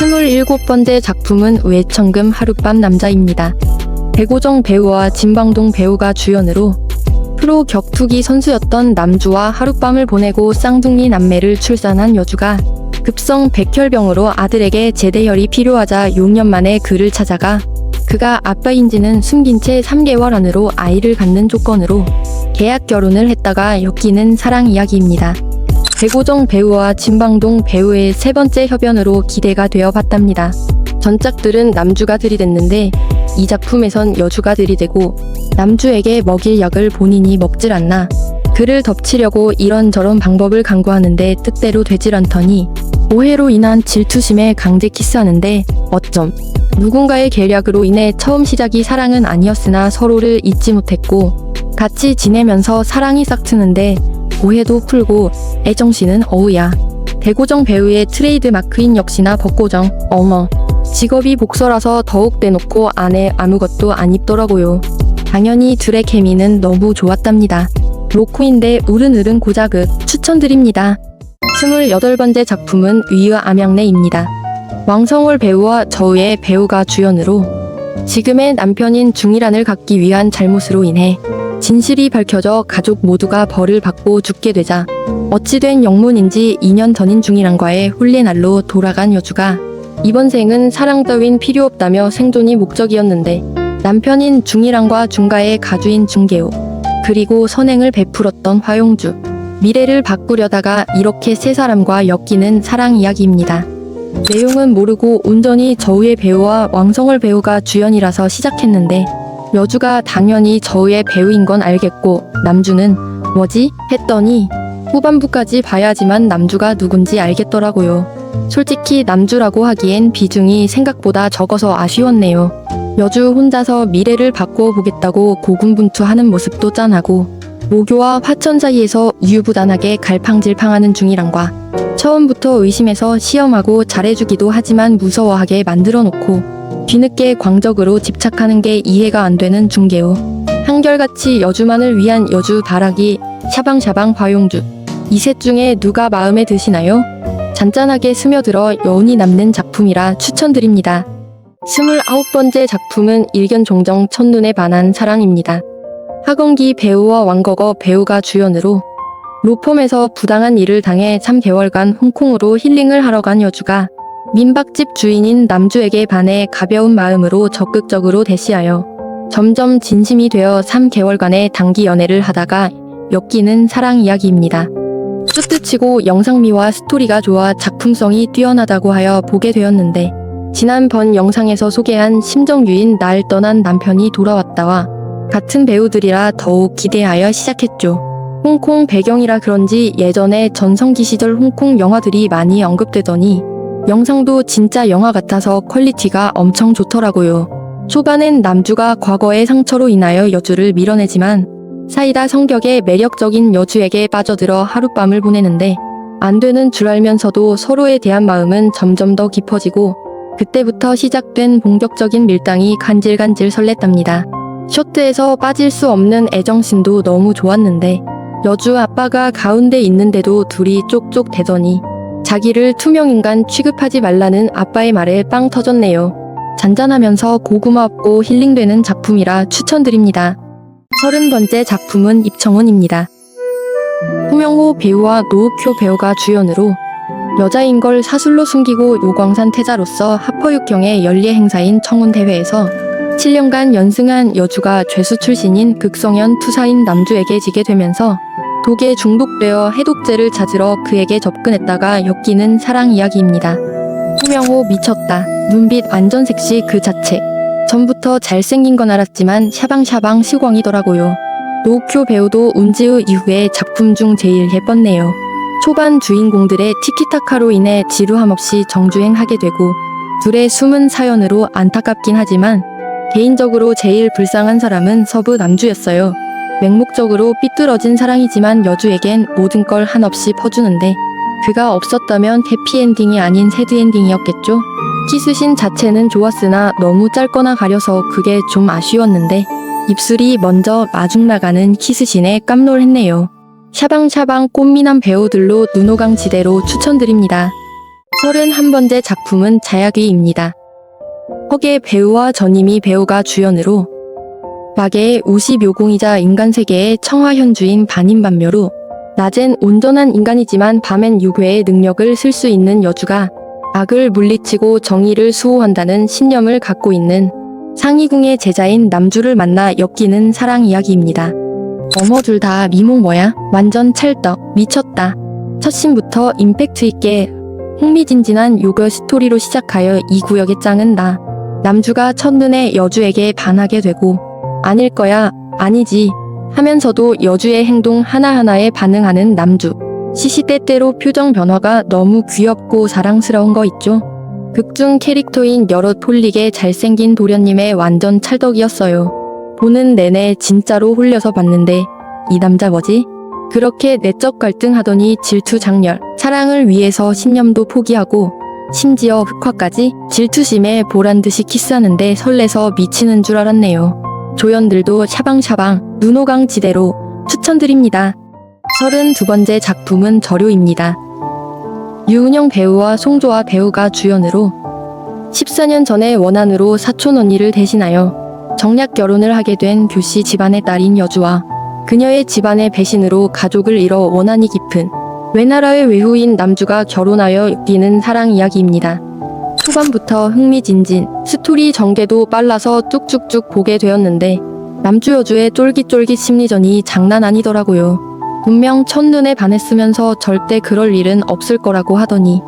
27번째 작품은 외청금 하룻밤 남자입니다. 백오정 배우와 진방동 배우가 주연으로 프로 격투기 선수였던 남주와 하룻밤을 보내고 쌍둥이 남매를 출산한 여주가 급성 백혈병으로 아들에게 제대혈이 필요하자 6년 만에 그를 찾아가 그가 아빠인지는 숨긴 채 3개월 안으로 아이를 갖는 조건으로 계약 결혼을 했다가 엮이는 사랑 이야기입니다. 백오정 배우와 진방동 배우의 세 번째 협연으로 기대가 되어 봤답니다. 전작들은 남주가 들이댔는데 이 작품에선 여주가 들이대고 남주에게 먹일 약을 본인이 먹질 않나. 그를 덮치려고 이런저런 방법을 강구하는데 뜻대로 되질 않더니 오해로 인한 질투심에 강제 키스하는데 어쩜 누군가의 계략으로 인해 처음 시작이 사랑은 아니었으나 서로를 잊지 못했고 같이 지내면서 사랑이 싹트는데 오해도 풀고 애정씨는 어우야. 대고정 배우의 트레이드 마크인 역시나 벚고정. 어머. 직업이 복서라서 더욱 대놓고 안에 아무것도 안 입더라고요. 당연히 둘의 케미는 너무 좋았답니다. 로코인데 으른으른 고자극 추천드립니다. 28번째 작품은 위의 암양래입니다. 왕성월 배우와 저우의 배우가 주연으로 지금의 남편인 중이란을 갖기 위한 잘못으로 인해 진실이 밝혀져 가족 모두가 벌을 받고 죽게 되자 어찌된 영문인지 2년 전인 중이란과의 혼례날로 돌아간 여주가 이번 생은 사랑 따윈 필요 없다며 생존이 목적이었는데 남편인 중이란과 중가의 가주인 중개호 그리고 선행을 베풀었던 화용주 미래를 바꾸려다가 이렇게 세 사람과 엮이는 사랑 이야기입니다. 내용은 모르고 온전히 저우의 배우와 왕성월 배우가 주연이라서 시작했는데 여주가 당연히 저우의 배우인 건 알겠고 남주는 뭐지? 했더니 후반부까지 봐야지만 남주가 누군지 알겠더라고요. 솔직히 남주라고 하기엔 비중이 생각보다 적어서 아쉬웠네요. 여주 혼자서 미래를 바꾸어 보겠다고 고군분투하는 모습도 짠하고 모교와 화천 사이에서 우유부단하게 갈팡질팡하는 중이란과 처음부터 의심해서 시험하고 잘해주기도 하지만 무서워하게 만들어 놓고 뒤늦게 광적으로 집착하는 게 이해가 안 되는 중개호 한결같이 여주만을 위한 여주 바라기 샤방샤방 화용주 이 셋 중에 누가 마음에 드시나요? 잔잔하게 스며들어 여운이 남는 작품이라 추천드립니다. 29번째 작품은 일견종정 첫눈에 반한 사랑입니다. 하건기 배우와 왕거거 배우가 주연으로 로펌에서 부당한 일을 당해 3개월간 홍콩으로 힐링을 하러 간 여주가 민박집 주인인 남주에게 반해 가벼운 마음으로 적극적으로 대시하여 점점 진심이 되어 3개월간의 단기 연애를 하다가 엮이는 사랑 이야기입니다. 쭈뜻치고 영상미와 스토리가 좋아 작품성이 뛰어나다고 하여 보게 되었는데 지난번 영상에서 소개한 심정유인 날 떠난 남편이 돌아왔다와 같은 배우들이라 더욱 기대하여 시작했죠. 홍콩 배경이라 그런지 예전에 전성기 시절 홍콩 영화들이 많이 언급되더니 영상도 진짜 영화 같아서 퀄리티가 엄청 좋더라고요. 초반엔 남주가 과거의 상처로 인하여 여주를 밀어내지만 사이다 성격의 매력적인 여주에게 빠져들어 하룻밤을 보내는데 안 되는 줄 알면서도 서로에 대한 마음은 점점 더 깊어지고 그때부터 시작된 본격적인 밀당이 간질간질 설렜답니다. 쇼트에서 빠질 수 없는 애정씬도 너무 좋았는데 여주 아빠가 가운데 있는데도 둘이 쪽쪽 대더니 자기를 투명인간 취급하지 말라는 아빠의 말에 빵 터졌네요. 잔잔하면서 고구마 없고 힐링되는 작품이라 추천드립니다. 30번째 작품은 입청혼입니다. 홍명호 배우와 노욱효 배우가 주연으로 여자인 걸 사술로 숨기고 요광산 태자로서 하퍼육경의 연례 행사인 청혼대회에서 7년간 연승한 여주가 죄수 출신인 극성현 투사인 남주에게 지게 되면서 독에 중독되어 해독제를 찾으러 그에게 접근했다가 엮이는 사랑 이야기입니다. 홍명호 미쳤다. 눈빛 완전 섹시 그 자체. 전부터 잘생긴 건 알았지만 샤방샤방 시광이더라고요. 노욱효 배우도 운지의 이후에 작품 중 제일 예뻤네요. 초반 주인공들의 티키타카로 인해 지루함 없이 정주행하게 되고 둘의 숨은 사연으로 안타깝긴 하지만 개인적으로 제일 불쌍한 사람은 서부 남주였어요. 맹목적으로 삐뚤어진 사랑이지만 여주에겐 모든 걸 한없이 퍼주는데 그가 없었다면 해피엔딩이 아닌 새드엔딩이었겠죠? 키스신 자체는 좋았으나 너무 짧거나 가려서 그게 좀 아쉬웠는데 입술이 먼저 마중 나가는 키스신에 깜놀했네요. 샤방샤방 꽃미남 배우들로 눈호강 지대로 추천드립니다. 31번째 작품은 자야귀입니다. 허계 배우와 전임희 배우가 주연으로 마계의 우시묘공이자 인간세계의 청하현주인 반인반묘로 낮엔 온전한 인간이지만 밤엔 유괴의 능력을 쓸 수 있는 여주가 악을 물리치고 정의를 수호한다는 신념을 갖고 있는 상이궁의 제자인 남주를 만나 엮이는 사랑 이야기입니다. 어머 둘 다 미목 뭐야? 완전 찰떡 미쳤다. 첫 씬부터 임팩트 있게 흥미진진한 요괴 스토리로 시작하여 이 구역의 짱은 나. 남주가 첫눈에 여주에게 반하게 되고 아닐 거야, 아니지 하면서도 여주의 행동 하나하나에 반응하는 남주. 시시때때로 표정 변화가 너무 귀엽고 사랑스러운 거 있죠. 극중 캐릭터인 여럿 홀릭의 잘생긴 도련님의 완전 찰떡이었어요. 보는 내내 진짜로 홀려서 봤는데 이 남자 뭐지? 그렇게 내적 갈등하더니 질투 장렬, 사랑을 위해서 신념도 포기하고 심지어 흑화까지 질투심에 보란듯이 키스하는데 설레서 미치는 줄 알았네요. 조연들도 샤방샤방 눈호강 지대로 추천드립니다. 32번째 작품은 저료입니다. 유은영 배우와 송조아 배우가 주연으로 14년 전에 원한으로 사촌 언니를 대신하여 정략 결혼을 하게 된 교씨 집안의 딸인 여주와 그녀의 집안의 배신으로 가족을 잃어 원한이 깊은 외나라의 외후인 남주가 결혼하여 엮이는 사랑 이야기입니다. 초반부터 흥미진진, 스토리 전개도 빨라서 쭉쭉쭉 보게 되었는데 남주 여주의 쫄깃쫄깃 심리전이 장난 아니더라고요. 분명 첫눈에 반했으면서 절대 그럴 일은 없을 거라고 하더니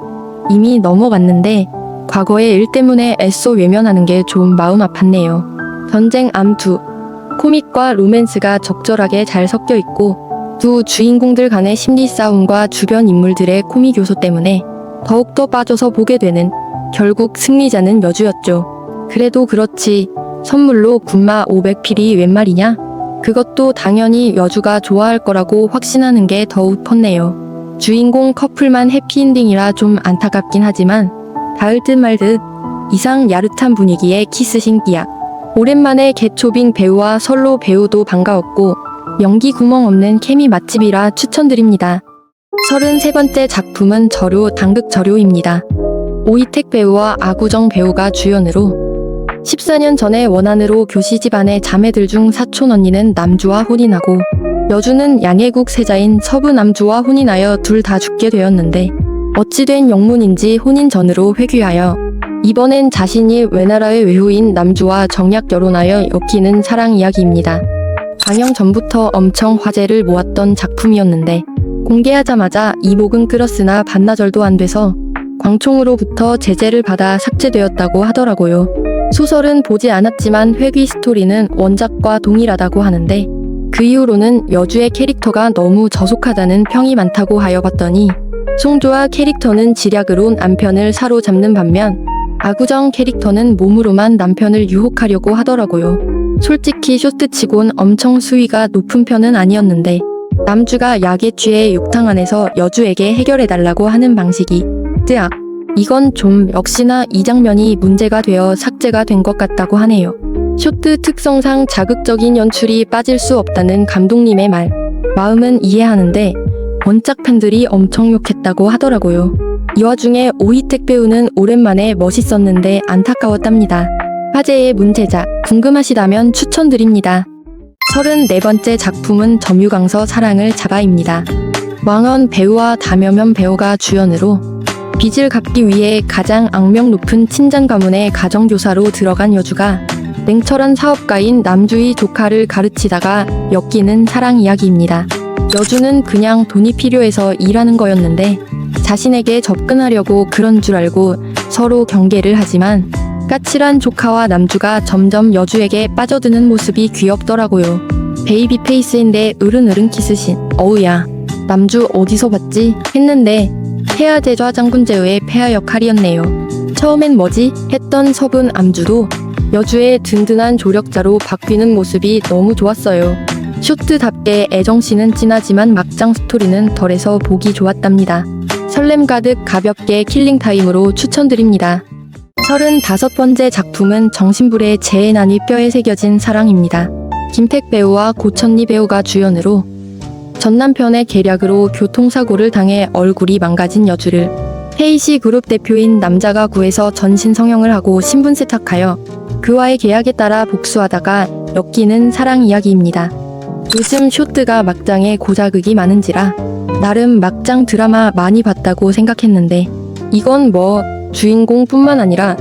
이미 넘어갔는데 과거의 일 때문에 애써 외면하는 게 좀 마음 아팠네요. 전쟁 암투, 코믹과 로맨스가 적절하게 잘 섞여 있고 두 주인공들 간의 심리 싸움과 주변 인물들의 코믹 요소 때문에 더욱더 빠져서 보게 되는 결국 승리자는 여주였죠. 그래도 그렇지 선물로 군마 500필이 웬 말이냐? 그것도 당연히 여주가 좋아할 거라고 확신하는 게 더욱 컸네요. 주인공 커플만 해피엔딩이라 좀 안타깝긴 하지만 닿을 듯 말 듯 이상 야릇한 분위기의 키스신 기약. 오랜만에 개초빙 배우와 설로 배우도 반가웠고 연기 구멍 없는 케미 맛집이라 추천드립니다. 33번째 작품은 저료 당극 저료입니다. 오이택 배우와 아구정 배우가 주연으로 14년 전에 원한으로 교씨 집안의 자매들 중 사촌 언니는 남주와 혼인하고 여주는 양해국 세자인 서부 남주와 혼인하여 둘 다 죽게 되었는데 어찌된 영문인지 혼인 전으로 회귀하여 이번엔 자신이 외나라의 외후인 남주와 정략 결혼하여 엮이는 사랑 이야기입니다. 방영 전부터 엄청 화제를 모았던 작품이었는데 공개하자마자 이목은 끌었으나 반나절도 안 돼서 광총으로부터 제재를 받아 삭제되었다고 하더라고요. 소설은 보지 않았지만 회귀 스토리는 원작과 동일하다고 하는데 그 이후로는 여주의 캐릭터가 너무 저속하다는 평이 많다고 하여 봤더니 송조아 캐릭터는 지략으로 남편을 사로잡는 반면 아구정 캐릭터는 몸으로만 남편을 유혹하려고 하더라고요. 솔직히 쇼트치곤 엄청 수위가 높은 편은 아니었는데 남주가 약에 취해 욕탕 안에서 여주에게 해결해달라고 하는 방식이 뜨악! 이건 좀 역시나 이 장면이 문제가 되어 삭제가 된 것 같다고 하네요. 쇼트 특성상 자극적인 연출이 빠질 수 없다는 감독님의 말. 마음은 이해하는데 원작 팬들이 엄청 욕했다고 하더라고요. 이 와중에 오이택 배우는 오랜만에 멋있었는데 안타까웠답니다. 화제의 문제작 궁금하시다면 추천드립니다. 34번째 작품은 점유강서 사랑을 잡아입니다. 왕언 배우와 담여면 배우가 주연으로 빚을 갚기 위해 가장 악명 높은 친장 가문의 가정교사로 들어간 여주가 냉철한 사업가인 남주의 조카를 가르치다가 엮이는 사랑 이야기입니다. 여주는 그냥 돈이 필요해서 일하는 거였는데 자신에게 접근하려고 그런 줄 알고 서로 경계를 하지만 까칠한 조카와 남주가 점점 여주에게 빠져드는 모습이 귀엽더라고요. 베이비 페이스인데 으른으른 키스신. 어우야, 남주 어디서 봤지? 했는데 폐하제좌 장군제의 폐하 역할이었네요. 처음엔 뭐지? 했던 서분 암주도 여주의 든든한 조력자로 바뀌는 모습이 너무 좋았어요. 쇼트답게 애정씬은 진하지만 막장 스토리는 덜해서 보기 좋았답니다. 설렘 가득 가볍게 킬링타임으로 추천드립니다. 35번째 작품은 정신불의 재해난이 뼈에 새겨진 사랑입니다. 김택 배우와 고천리 배우가 주연으로 전 남편의 계략으로 교통사고를 당해 얼굴이 망가진 여주를 헤이시 그룹 대표인 남자가 구해서 전신 성형을 하고 신분 세탁하여 그와의 계약에 따라 복수하다가 엮이는 사랑 이야기입니다. 요즘 쇼트가 막장에 고자극이 많은지라 나름 막장 드라마 많이 봤다고 생각했는데 이건 뭐 주인공뿐만 아니라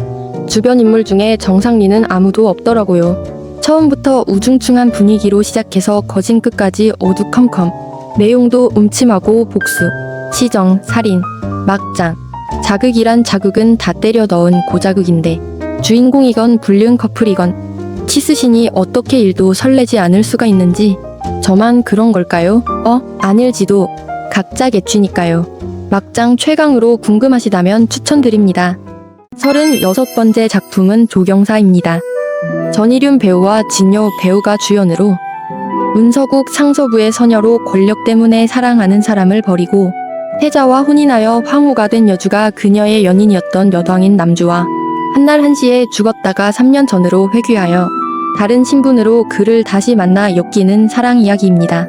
주변 인물 중에 정상리는 아무도 없더라고요. 처음부터 우중충한 분위기로 시작해서 거진 끝까지 어두컴컴. 내용도 음침하고 복수, 시정, 살인, 막장. 자극이란 자극은 다 때려 넣은 고자극인데 주인공이건 불륜 커플이건 키스신이 어떻게 일도 설레지 않을 수가 있는지 저만 그런 걸까요? 아닐지도 각자 개취니까요. 막장 최강으로 궁금하시다면 추천드립니다. 36번째 작품은 조경사입니다. 전희륜 배우와 진여 배우가 주연으로 문서국 상서부의 서녀로 권력 때문에 사랑하는 사람을 버리고 태자와 혼인하여 황후가 된 여주가 그녀의 연인이었던 여왕인 남주와 한날 한시에 죽었다가 3년 전으로 회귀하여 다른 신분으로 그를 다시 만나 엮이는 사랑 이야기입니다.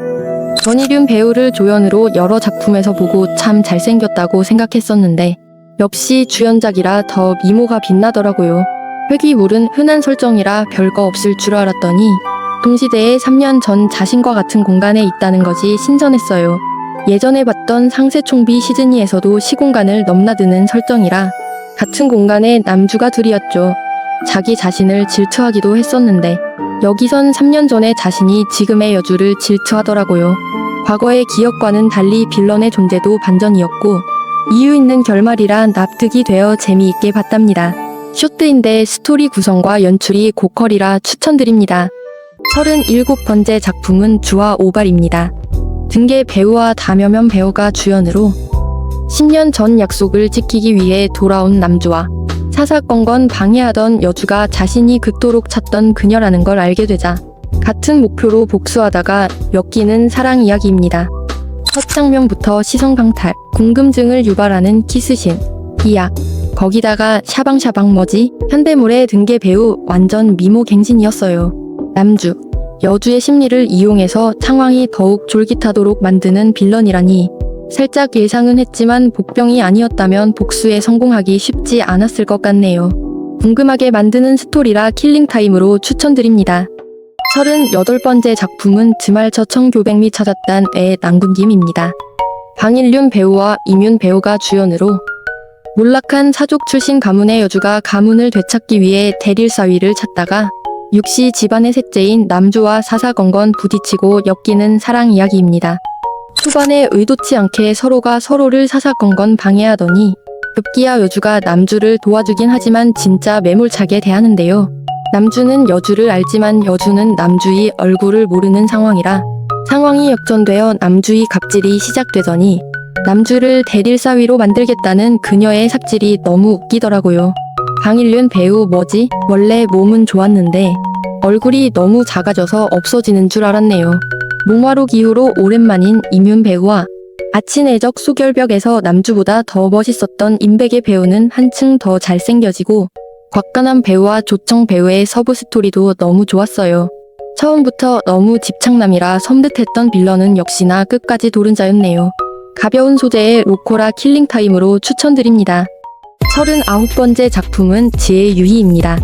전희륜 배우를 조연으로 여러 작품에서 보고 참 잘생겼다고 생각했었는데 역시 주연작이라 더 미모가 빛나더라고요. 회귀물은 흔한 설정이라 별거 없을 줄 알았더니 동시대에 3년 전 자신과 같은 공간에 있다는 것이 신선했어요. 예전에 봤던 상세총비 시즌2에서도 시공간을 넘나드는 설정이라 같은 공간에 남주가 둘이었죠. 자기 자신을 질투하기도 했었는데 여기선 3년 전의 자신이 지금의 여주를 질투하더라고요. 과거의 기억과는 달리 빌런의 존재도 반전이었고 이유 있는 결말이라 납득이 되어 재미있게 봤답니다. 쇼트인데 스토리 구성과 연출이 고퀄이라 추천드립니다. 37번째 작품은 주와 오발입니다. 등계 배우와 담여면 배우가 주연으로 10년 전 약속을 지키기 위해 돌아온 남주와 사사건건 방해하던 여주가 자신이 그토록 찾던 그녀라는 걸 알게 되자 같은 목표로 복수하다가 엮이는 사랑 이야기입니다. 첫 장면부터 시선 강탈, 궁금증을 유발하는 키스신, 비약, 거기다가 샤방샤방 뭐지? 현대물의 등계 배우 완전 미모 갱신이었어요. 남주, 여주의 심리를 이용해서 상황이 더욱 졸깃하도록 만드는 빌런이라니 살짝 예상은 했지만 복병이 아니었다면 복수에 성공하기 쉽지 않았을 것 같네요. 궁금하게 만드는 스토리라 킬링타임으로 추천드립니다. 38번째 작품은 드말 저청교백미 찾았단의 남군김입니다. 방일륜 배우와 이뮨 배우가 주연으로 몰락한 사족 출신 가문의 여주가 가문을 되찾기 위해 대릴사위를 찾다가 육시 집안의 셋째인 남주와 사사건건 부딪히고 엮이는 사랑 이야기입니다. 초반에 의도치 않게 서로가 서로를 사사건건 방해하더니 급기야 여주가 남주를 도와주긴 하지만 진짜 매몰차게 대하는데요. 남주는 여주를 알지만 여주는 남주의 얼굴을 모르는 상황이라 상황이 역전되어 남주의 갑질이 시작되더니 남주를 대릴사위로 만들겠다는 그녀의 삽질이 너무 웃기더라고요. 방일륜 배우 뭐지? 원래 몸은 좋았는데 얼굴이 너무 작아져서 없어지는 줄 알았네요. 목마루 기후로 오랜만인 이뮨 배우와 아친애적 소결벽에서 남주보다 더 멋있었던 임백의 배우는 한층 더 잘생겨지고 곽간암 배우와 조청 배우의 서브 스토리도 너무 좋았어요. 처음부터 너무 집착남이라 섬뜩했던 빌런은 역시나 끝까지 도른자였네요. 가벼운 소재의 로코라 킬링타임으로 추천드립니다. 39번째 작품은 지의 유희입니다.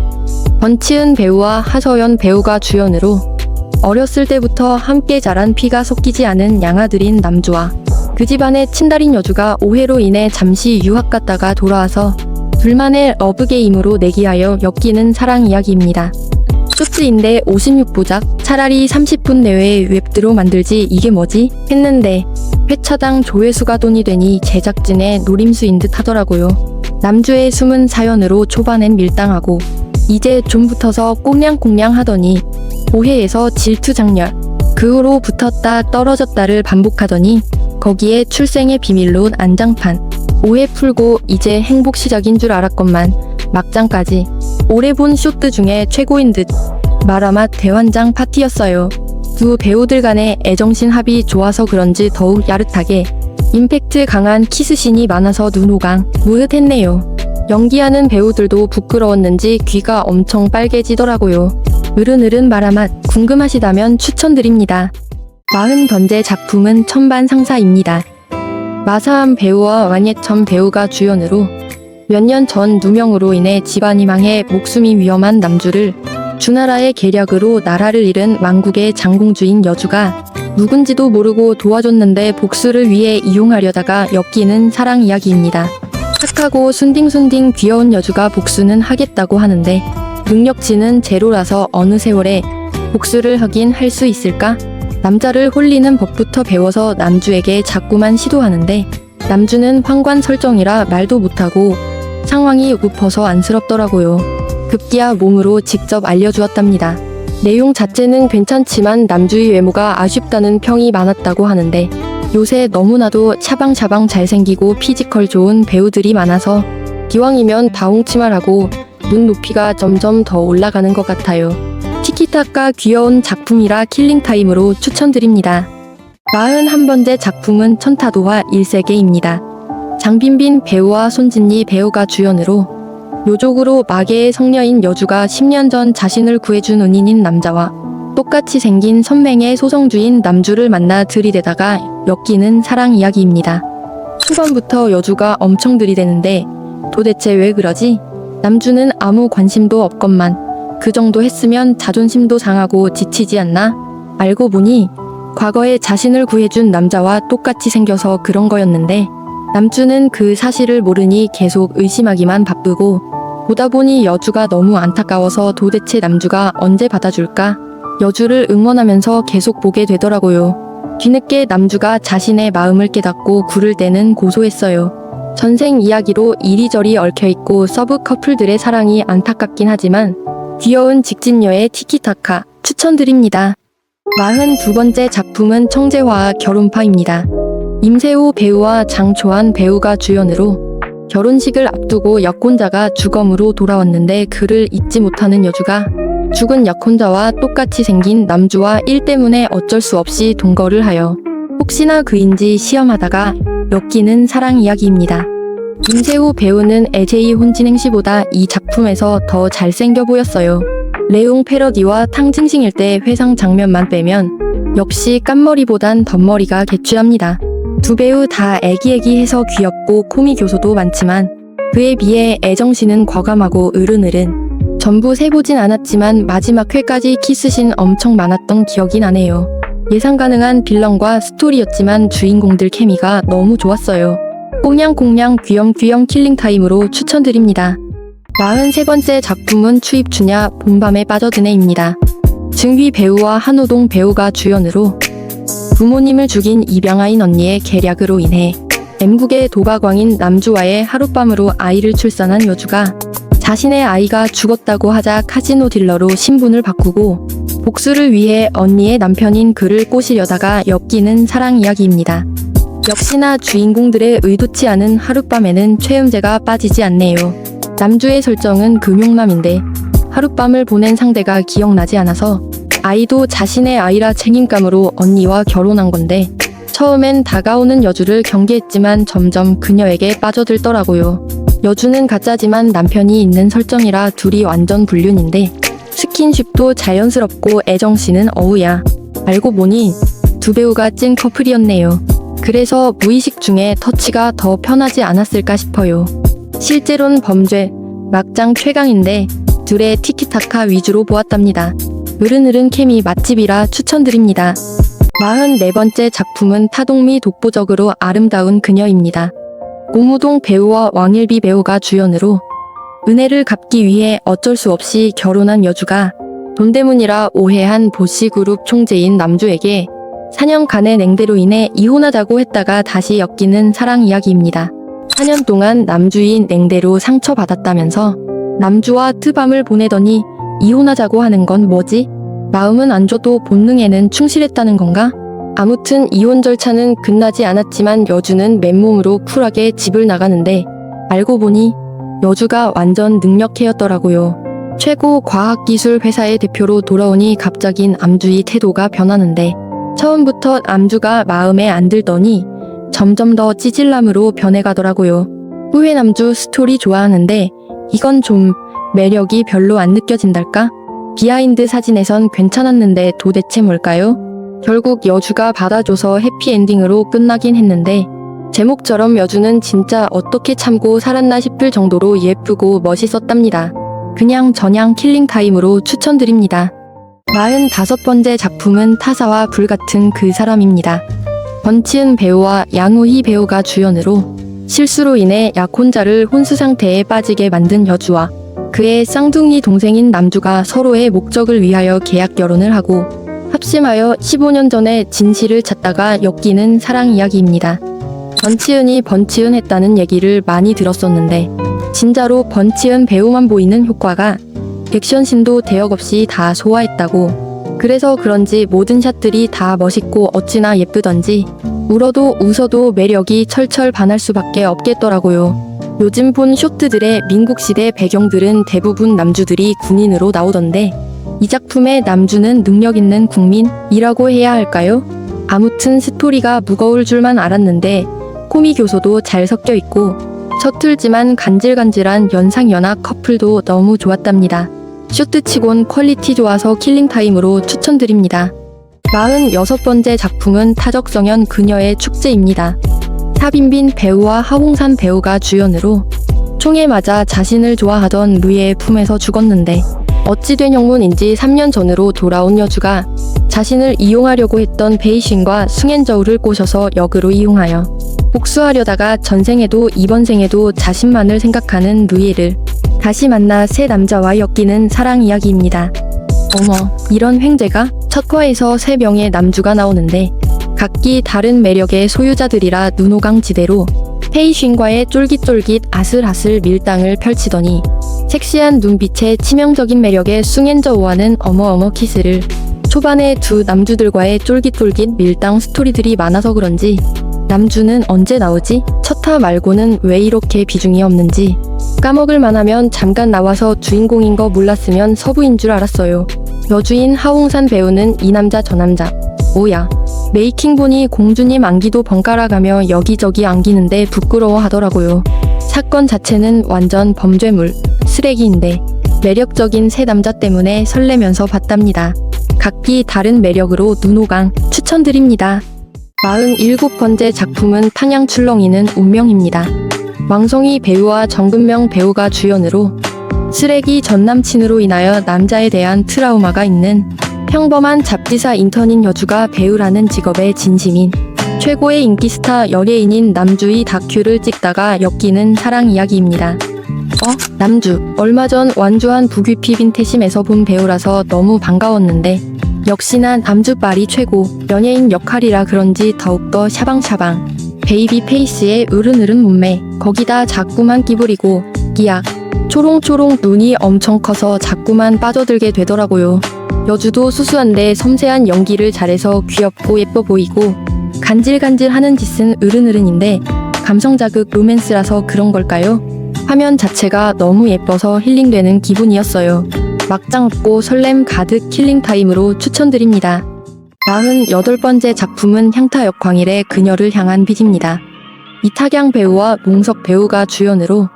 권치은 배우와 하서연 배우가 주연으로 어렸을 때부터 함께 자란 피가 섞이지 않은 양아들인 남주와 그 집안의 친달인 여주가 오해로 인해 잠시 유학 갔다가 돌아와서 둘만의 러브게임으로 내기하여 엮이는 사랑 이야기입니다. 쇼츠인데 56부작, 차라리 30분 내외에 웹드로 만들지 이게 뭐지? 했는데 회차당 조회수가 돈이 되니 제작진의 노림수인 듯 하더라고요. 남주의 숨은 사연으로 초반엔 밀당하고 이제 좀 붙어서 꽁냥꽁냥 하더니 오해에서 질투 장렬, 그 후로 붙었다 떨어졌다를 반복하더니 거기에 출생의 비밀로 안장판, 오해 풀고 이제 행복 시작인 줄 알았건만 막장까지 오래 본 쇼트 중에 최고인 듯 마라맛 대환장 파티였어요. 두 배우들 간의 애정신 합이 좋아서 그런지 더욱 야릇하게 임팩트 강한 키스신이 많아서 눈호강 무릇했네요. 연기하는 배우들도 부끄러웠는지 귀가 엄청 빨개지더라고요. 으른으른 마라맛 궁금하시다면 추천드립니다. 40번째 작품은 천반상사입니다. 마사암 배우와 완예천 배우가 주연으로 몇 년 전 누명으로 인해 집안이 망해 목숨이 위험한 남주를 주나라의 계략으로 나라를 잃은 왕국의 장공주인 여주가 누군지도 모르고 도와줬는데 복수를 위해 이용하려다가 엮이는 사랑 이야기입니다. 착하고 순딩순딩 귀여운 여주가 복수는 하겠다고 하는데 능력치는 제로라서 어느 세월에 복수를 하긴 할 수 있을까? 남자를 홀리는 법부터 배워서 남주에게 자꾸만 시도하는데 남주는 황관 설정이라 말도 못하고 상황이 우퍼서 안쓰럽더라고요. 급기야 몸으로 직접 알려주었답니다. 내용 자체는 괜찮지만 남주의 외모가 아쉽다는 평이 많았다고 하는데 요새 너무나도 샤방샤방 잘생기고 피지컬 좋은 배우들이 많아서 기왕이면 다홍치마라고 눈높이가 점점 더 올라가는 것 같아요. 티키타카 귀여운 작품이라 킬링타임으로 추천드립니다. 41번째 작품은 천타도화 1세계입니다. 장빈빈 배우와 손진리 배우가 주연으로 요족으로 마계의 성녀인 여주가 10년 전 자신을 구해준 은인인 남자와 똑같이 생긴 선맹의 소성주인 남주를 만나 들이대다가 엮이는 사랑 이야기입니다. 초반부터 여주가 엄청 들이대는데 도대체 왜 그러지? 남주는 아무 관심도 없건만 그 정도 했으면 자존심도 상하고 지치지 않나? 알고 보니 과거에 자신을 구해준 남자와 똑같이 생겨서 그런 거였는데 남주는 그 사실을 모르니 계속 의심하기만 바쁘고 보다 보니 여주가 너무 안타까워서 도대체 남주가 언제 받아줄까? 여주를 응원하면서 계속 보게 되더라고요. 뒤늦게 남주가 자신의 마음을 깨닫고 굴을 때는 고소했어요. 전생 이야기로 이리저리 얽혀있고 서브 커플들의 사랑이 안타깝긴 하지만 귀여운 직진녀의 티키타카 추천드립니다. 42번째 작품은 청재화와 결혼파입니다. 임세호 배우와 장초한 배우가 주연으로 결혼식을 앞두고 약혼자가 주검으로 돌아왔는데 그를 잊지 못하는 여주가 죽은 약혼자와 똑같이 생긴 남주와 일 때문에 어쩔 수 없이 동거를 하여 혹시나 그인지 시험하다가 엮이는 사랑 이야기입니다. 임세호 배우는 LJ 혼진행시보다 이 작품에서 더 잘생겨 보였어요. 레옹 패러디와 탕징싱일 때 회상 장면만 빼면 역시 깐머리보단 덧머리가 개취합니다. 두 배우 다 애기애기해서 귀엽고 코믹 요소도 많지만 그에 비해 애정씨는 과감하고 으른으른 전부 세보진 않았지만 마지막 회까지 키스신 엄청 많았던 기억이 나네요. 예상 가능한 빌런과 스토리였지만 주인공들 케미가 너무 좋았어요. 꽁냥꽁냥 귀염귀염 킬링타임으로 추천드립니다. 43번째 작품은 추입추냐 봄밤에 빠져드네입니다. 증휘 배우와 한호동 배우가 주연으로 부모님을 죽인 입양아인 언니의 계략으로 인해 M국의 도박왕인 남주와의 하룻밤으로 아이를 출산한 여주가 자신의 아이가 죽었다고 하자 카지노 딜러로 신분을 바꾸고 복수를 위해 언니의 남편인 그를 꼬시려다가 엮이는 사랑 이야기입니다. 역시나 주인공들의 의도치 않은 하룻밤에는 최음재가 빠지지 않네요. 남주의 설정은 금용남인데 하룻밤을 보낸 상대가 기억나지 않아서 아이도 자신의 아이라 책임감으로 언니와 결혼한 건데 처음엔 다가오는 여주를 경계했지만 점점 그녀에게 빠져들더라고요. 여주는 가짜지만 남편이 있는 설정이라 둘이 완전 불륜인데 스킨십도 자연스럽고 애정씨는 어우야. 알고 보니 두 배우가 찐 커플이었네요. 그래서 무의식 중에 터치가 더 편하지 않았을까 싶어요. 실제론 범죄, 막장 최강인데 둘의 티키타카 위주로 보았답니다. 으른으른 케미 맛집이라 추천드립니다. 44번째 작품은 타동미 독보적으로 아름다운 그녀입니다. 오무동 배우와 왕일비 배우가 주연으로 은혜를 갚기 위해 어쩔 수 없이 결혼한 여주가 돈대문이라 오해한 보씨그룹 총재인 남주에게 4년간의 냉대로 인해 이혼하자고 했다가 다시 엮이는 사랑 이야기입니다. 4년 동안 남주인 냉대로 상처받았다면서 남주와 트밤을 보내더니 이혼하자고 하는 건 뭐지? 마음은 안 줘도 본능에는 충실했다는 건가? 아무튼 이혼 절차는 끝나지 않았지만 여주는 맨몸으로 쿨하게 집을 나가는데 알고 보니 여주가 완전 능력해였더라고요. 최고 과학기술 회사의 대표로 돌아오니 갑자기 남주의 태도가 변하는데 처음부터 남주가 마음에 안 들더니 점점 더 찌질남으로 변해가더라고요. 후회 남주 스토리 좋아하는데 이건 좀 매력이 별로 안 느껴진달까? 비하인드 사진에선 괜찮았는데 도대체 뭘까요? 결국 여주가 받아줘서 해피엔딩으로 끝나긴 했는데 제목처럼 여주는 진짜 어떻게 참고 살았나 싶을 정도로 예쁘고 멋있었답니다. 그냥 전향 킬링타임으로 추천드립니다. 45번째 작품은 타사와 불같은 그 사람입니다. 권치은 배우와 양우희 배우가 주연으로 실수로 인해 약혼자를 혼수 상태에 빠지게 만든 여주와 그의 쌍둥이 동생인 남주가 서로의 목적을 위하여 계약 결혼을 하고 합심하여 15년 전에 진실을 찾다가 엮이는 사랑 이야기입니다. 권치은이 번치은 했다는 얘기를 많이 들었었는데 진짜로 번치은 배우만 보이는 효과가 액션씬도 대역 없이 다 소화했다고. 그래서 그런지 모든 샷들이 다 멋있고 어찌나 예쁘던지 울어도 웃어도 매력이 철철 반할 수밖에 없겠더라고요. 요즘 본 쇼트들의 민국시대 배경들은 대부분 남주들이 군인으로 나오던데 이 작품의 남주는 능력 있는 국민이라고 해야 할까요? 아무튼 스토리가 무거울 줄만 알았는데 코믹 요소도 잘 섞여 있고 서툴지만 간질간질한 연상연하 커플도 너무 좋았답니다. 쇼트치곤 퀄리티 좋아서 킬링타임으로 추천드립니다. 46번째 작품은 타적성현 그녀의 축제입니다. 타빈빈 배우와 하홍산 배우가 주연으로 총에 맞아 자신을 좋아하던 루이의 품에서 죽었는데 어찌 된 형문인지 3년 전으로 돌아온 여주가 자신을 이용하려고 했던 베이신과 숭엔저우를 꼬셔서 역으로 이용하여 복수하려다가 전생에도 이번 생에도 자신만을 생각하는 루이를 다시 만나 새 남자와 엮이는 사랑 이야기입니다. 어머, 이런 횡재가? 첫 화에서 3명의 남주가 나오는데 각기 다른 매력의 소유자들이라 눈호강지대로 페이쉰과의 쫄깃쫄깃 아슬아슬 밀당을 펼치더니 섹시한 눈빛에 치명적인 매력의 숭엔저우와는 어머어머 키스를. 초반에 두 남주들과의 쫄깃쫄깃 밀당 스토리들이 많아서 그런지 남주는 언제 나오지? 첫 화 말고는 왜 이렇게 비중이 없는지 까먹을 만하면 잠깐 나와서 주인공인 거 몰랐으면 서부인 줄 알았어요. 여주인 하홍산 배우는 이 남자 저 남자. 뭐야. 메이킹 보니 공주님 안기도 번갈아가며 여기저기 안기는데 부끄러워 하더라고요. 사건 자체는 완전 범죄물, 쓰레기인데 매력적인 새 남자 때문에 설레면서 봤답니다. 각기 다른 매력으로 눈호강 추천드립니다. 47번째 작품은 탕양출렁이는 운명입니다. 왕성희 배우와 정근명 배우가 주연으로 쓰레기 전남친으로 인하여 남자에 대한 트라우마가 있는 평범한 잡지사 인턴인 여주가 배우라는 직업에 진심인 최고의 인기 스타 연예인인 남주의 다큐를 찍다가 엮이는 사랑 이야기입니다. 남주. 얼마 전 완주한 부귀피 빈태심에서 본 배우라서 너무 반가웠는데 역시나 남주빨이 최고. 연예인 역할이라 그런지 더욱더 샤방샤방. 베이비 페이스에 으른으른 몸매. 거기다 자꾸만 끼부리고 끼약. 초롱초롱 눈이 엄청 커서 자꾸만 빠져들게 되더라고요. 여주도 수수한데 섬세한 연기를 잘해서 귀엽고 예뻐 보이고 간질간질 하는 짓은 으른으른인데 감성 자극 로맨스라서 그런 걸까요? 화면 자체가 너무 예뻐서 힐링되는 기분이었어요. 막장 없고 설렘 가득 킬링타임으로 추천드립니다. 48번째 작품은 향타역 광일의 그녀를 향한 빚입니다. 이탁양 배우와 몽석 배우가 주연으로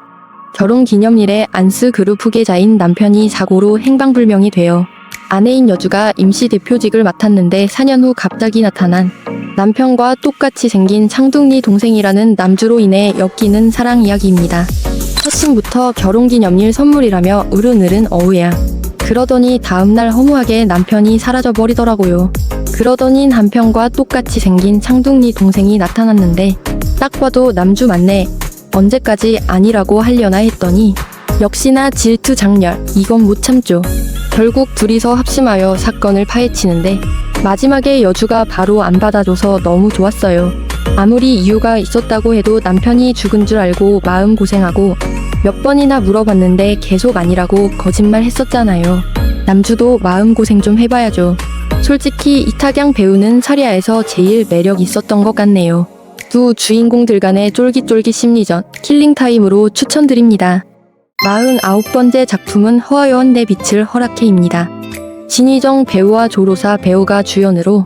결혼기념일에 안스 그룹 후계자인 남편이 사고로 행방불명이 되어 아내인 여주가 임시 대표직을 맡았는데 4년 후 갑자기 나타난 남편과 똑같이 생긴 창둥이 동생이라는 남주로 인해 엮이는 사랑 이야기입니다. 첫 씬부터 결혼기념일 선물이라며 으른으른 어우야. 그러더니 다음날 허무하게 남편이 사라져버리더라고요. 그러더니 남편과 똑같이 생긴 창둥이 동생이 나타났는데 딱 봐도 남주 맞네. 언제까지 아니라고 하려나 했더니 역시나 질투 장렬. 이건 못 참죠. 결국 둘이서 합심하여 사건을 파헤치는데 마지막에 여주가 바로 안 받아줘서 너무 좋았어요. 아무리 이유가 있었다고 해도 남편이 죽은 줄 알고 마음고생하고 몇 번이나 물어봤는데 계속 아니라고 거짓말 했었잖아요. 남주도 마음고생 좀 해봐야죠. 솔직히 이탁양 배우는 사리아에서 제일 매력 있었던 것 같네요. 두 주인공들 간의 쫄깃쫄깃 심리전 킬링타임으로 추천드립니다. 49번째 작품은 허여원 내 빛을 허락해입니다. 진희정 배우와 조로사 배우가 주연으로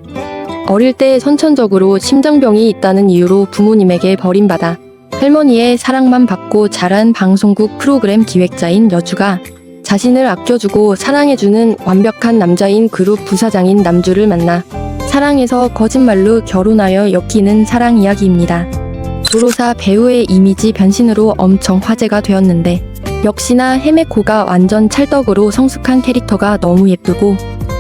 어릴 때 선천적으로 심장병이 있다는 이유로 부모님에게 버림받아 할머니의 사랑만 받고 자란 방송국 프로그램 기획자인 여주가 자신을 아껴주고 사랑해주는 완벽한 남자인 그룹 부사장인 남주를 만나 사랑해서 거짓말로 결혼하여 엮이는 사랑 이야기입니다. 조로사 배우의 이미지 변신으로 엄청 화제가 되었는데 역시나 헤메코가 완전 찰떡으로 성숙한 캐릭터가 너무 예쁘고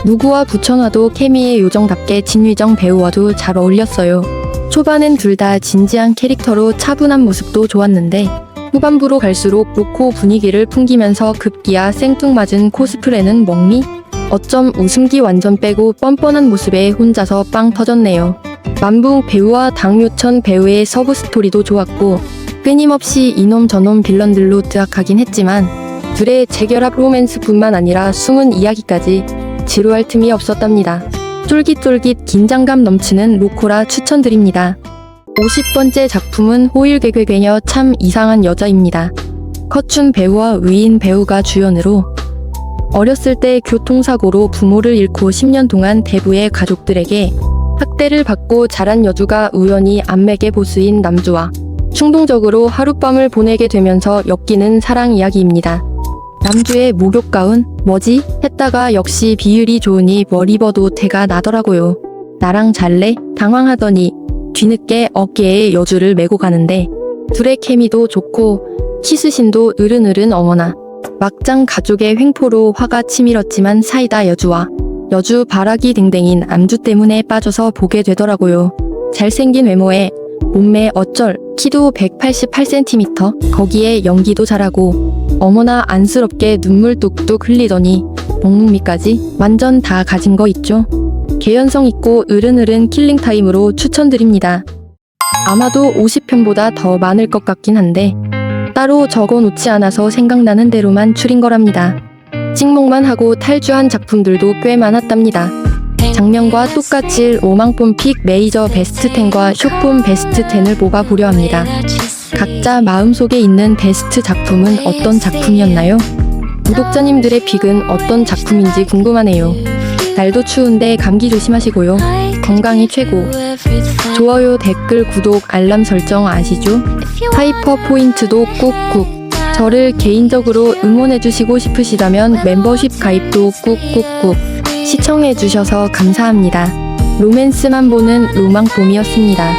누구와 붙여놔도 케미의 요정답게 진휘정 배우와도 잘 어울렸어요. 초반엔 둘 다 진지한 캐릭터로 차분한 모습도 좋았는데 후반부로 갈수록 로코 분위기를 풍기면서 급기야 생뚱맞은 코스프레는 멍미? 어쩜 웃음기 완전 빼고 뻔뻔한 모습에 혼자서 빵 터졌네요. 만붕 배우와 당묘천 배우의 서브 스토리도 좋았고 끊임없이 이놈 저놈 빌런들로 드악하긴 했지만 둘의 재결합 로맨스뿐만 아니라 숨은 이야기까지 지루할 틈이 없었답니다. 쫄깃쫄깃 긴장감 넘치는 로코라 추천드립니다. 50번째 작품은 호일괴괴괴녀 참 이상한 여자입니다. 커춘 배우와 위인 배우가 주연으로 어렸을 때 교통사고로 부모를 잃고 10년 동안 대부의 가족들에게 학대를 받고 자란 여주가 우연히 안맥의 보스인 남주와 충동적으로 하룻밤을 보내게 되면서 엮이는 사랑 이야기입니다. 남주의 목욕 가운 뭐지? 했다가 역시 비율이 좋으니 뭘 입어도 태가 나더라고요. 나랑 잘래? 당황하더니 뒤늦게 어깨에 여주를 메고 가는데 둘의 케미도 좋고 키스신도 으른으른 어머나. 막장 가족의 횡포로 화가 치밀었지만 사이다 여주와 여주 바라기 댕댕인 암주 때문에 빠져서 보게 되더라고요. 잘생긴 외모에 몸매 어쩔, 키도 188cm, 거기에 연기도 잘하고 어머나 안쓰럽게 눈물 뚝뚝 흘리더니 먹물미까지 완전 다 가진 거 있죠. 개연성 있고 으른으른 킬링타임으로 추천드립니다. 아마도 50편보다 더 많을 것 같긴 한데 따로 적어놓지 않아서 생각나는 대로만 추린 거랍니다. 찍먹만 하고 탈주한 작품들도 꽤 많았답니다. 작년과 똑같이 오망폼픽 메이저 베스트 10과 숏폼 베스트 10을 뽑아보려 합니다. 각자 마음속에 있는 베스트 작품은 어떤 작품이었나요? 구독자님들의 픽은 어떤 작품인지 궁금하네요. 날도 추운데 감기 조심하시고요. 건강이 최고. 좋아요, 댓글, 구독, 알람 설정 아시죠? 하이퍼 포인트도 꾹꾹. 저를 개인적으로 응원해주시고 싶으시다면 멤버십 가입도 꾹꾹꾹. 시청해주셔서 감사합니다. 로맨스만 보는 로망봄이었습니다.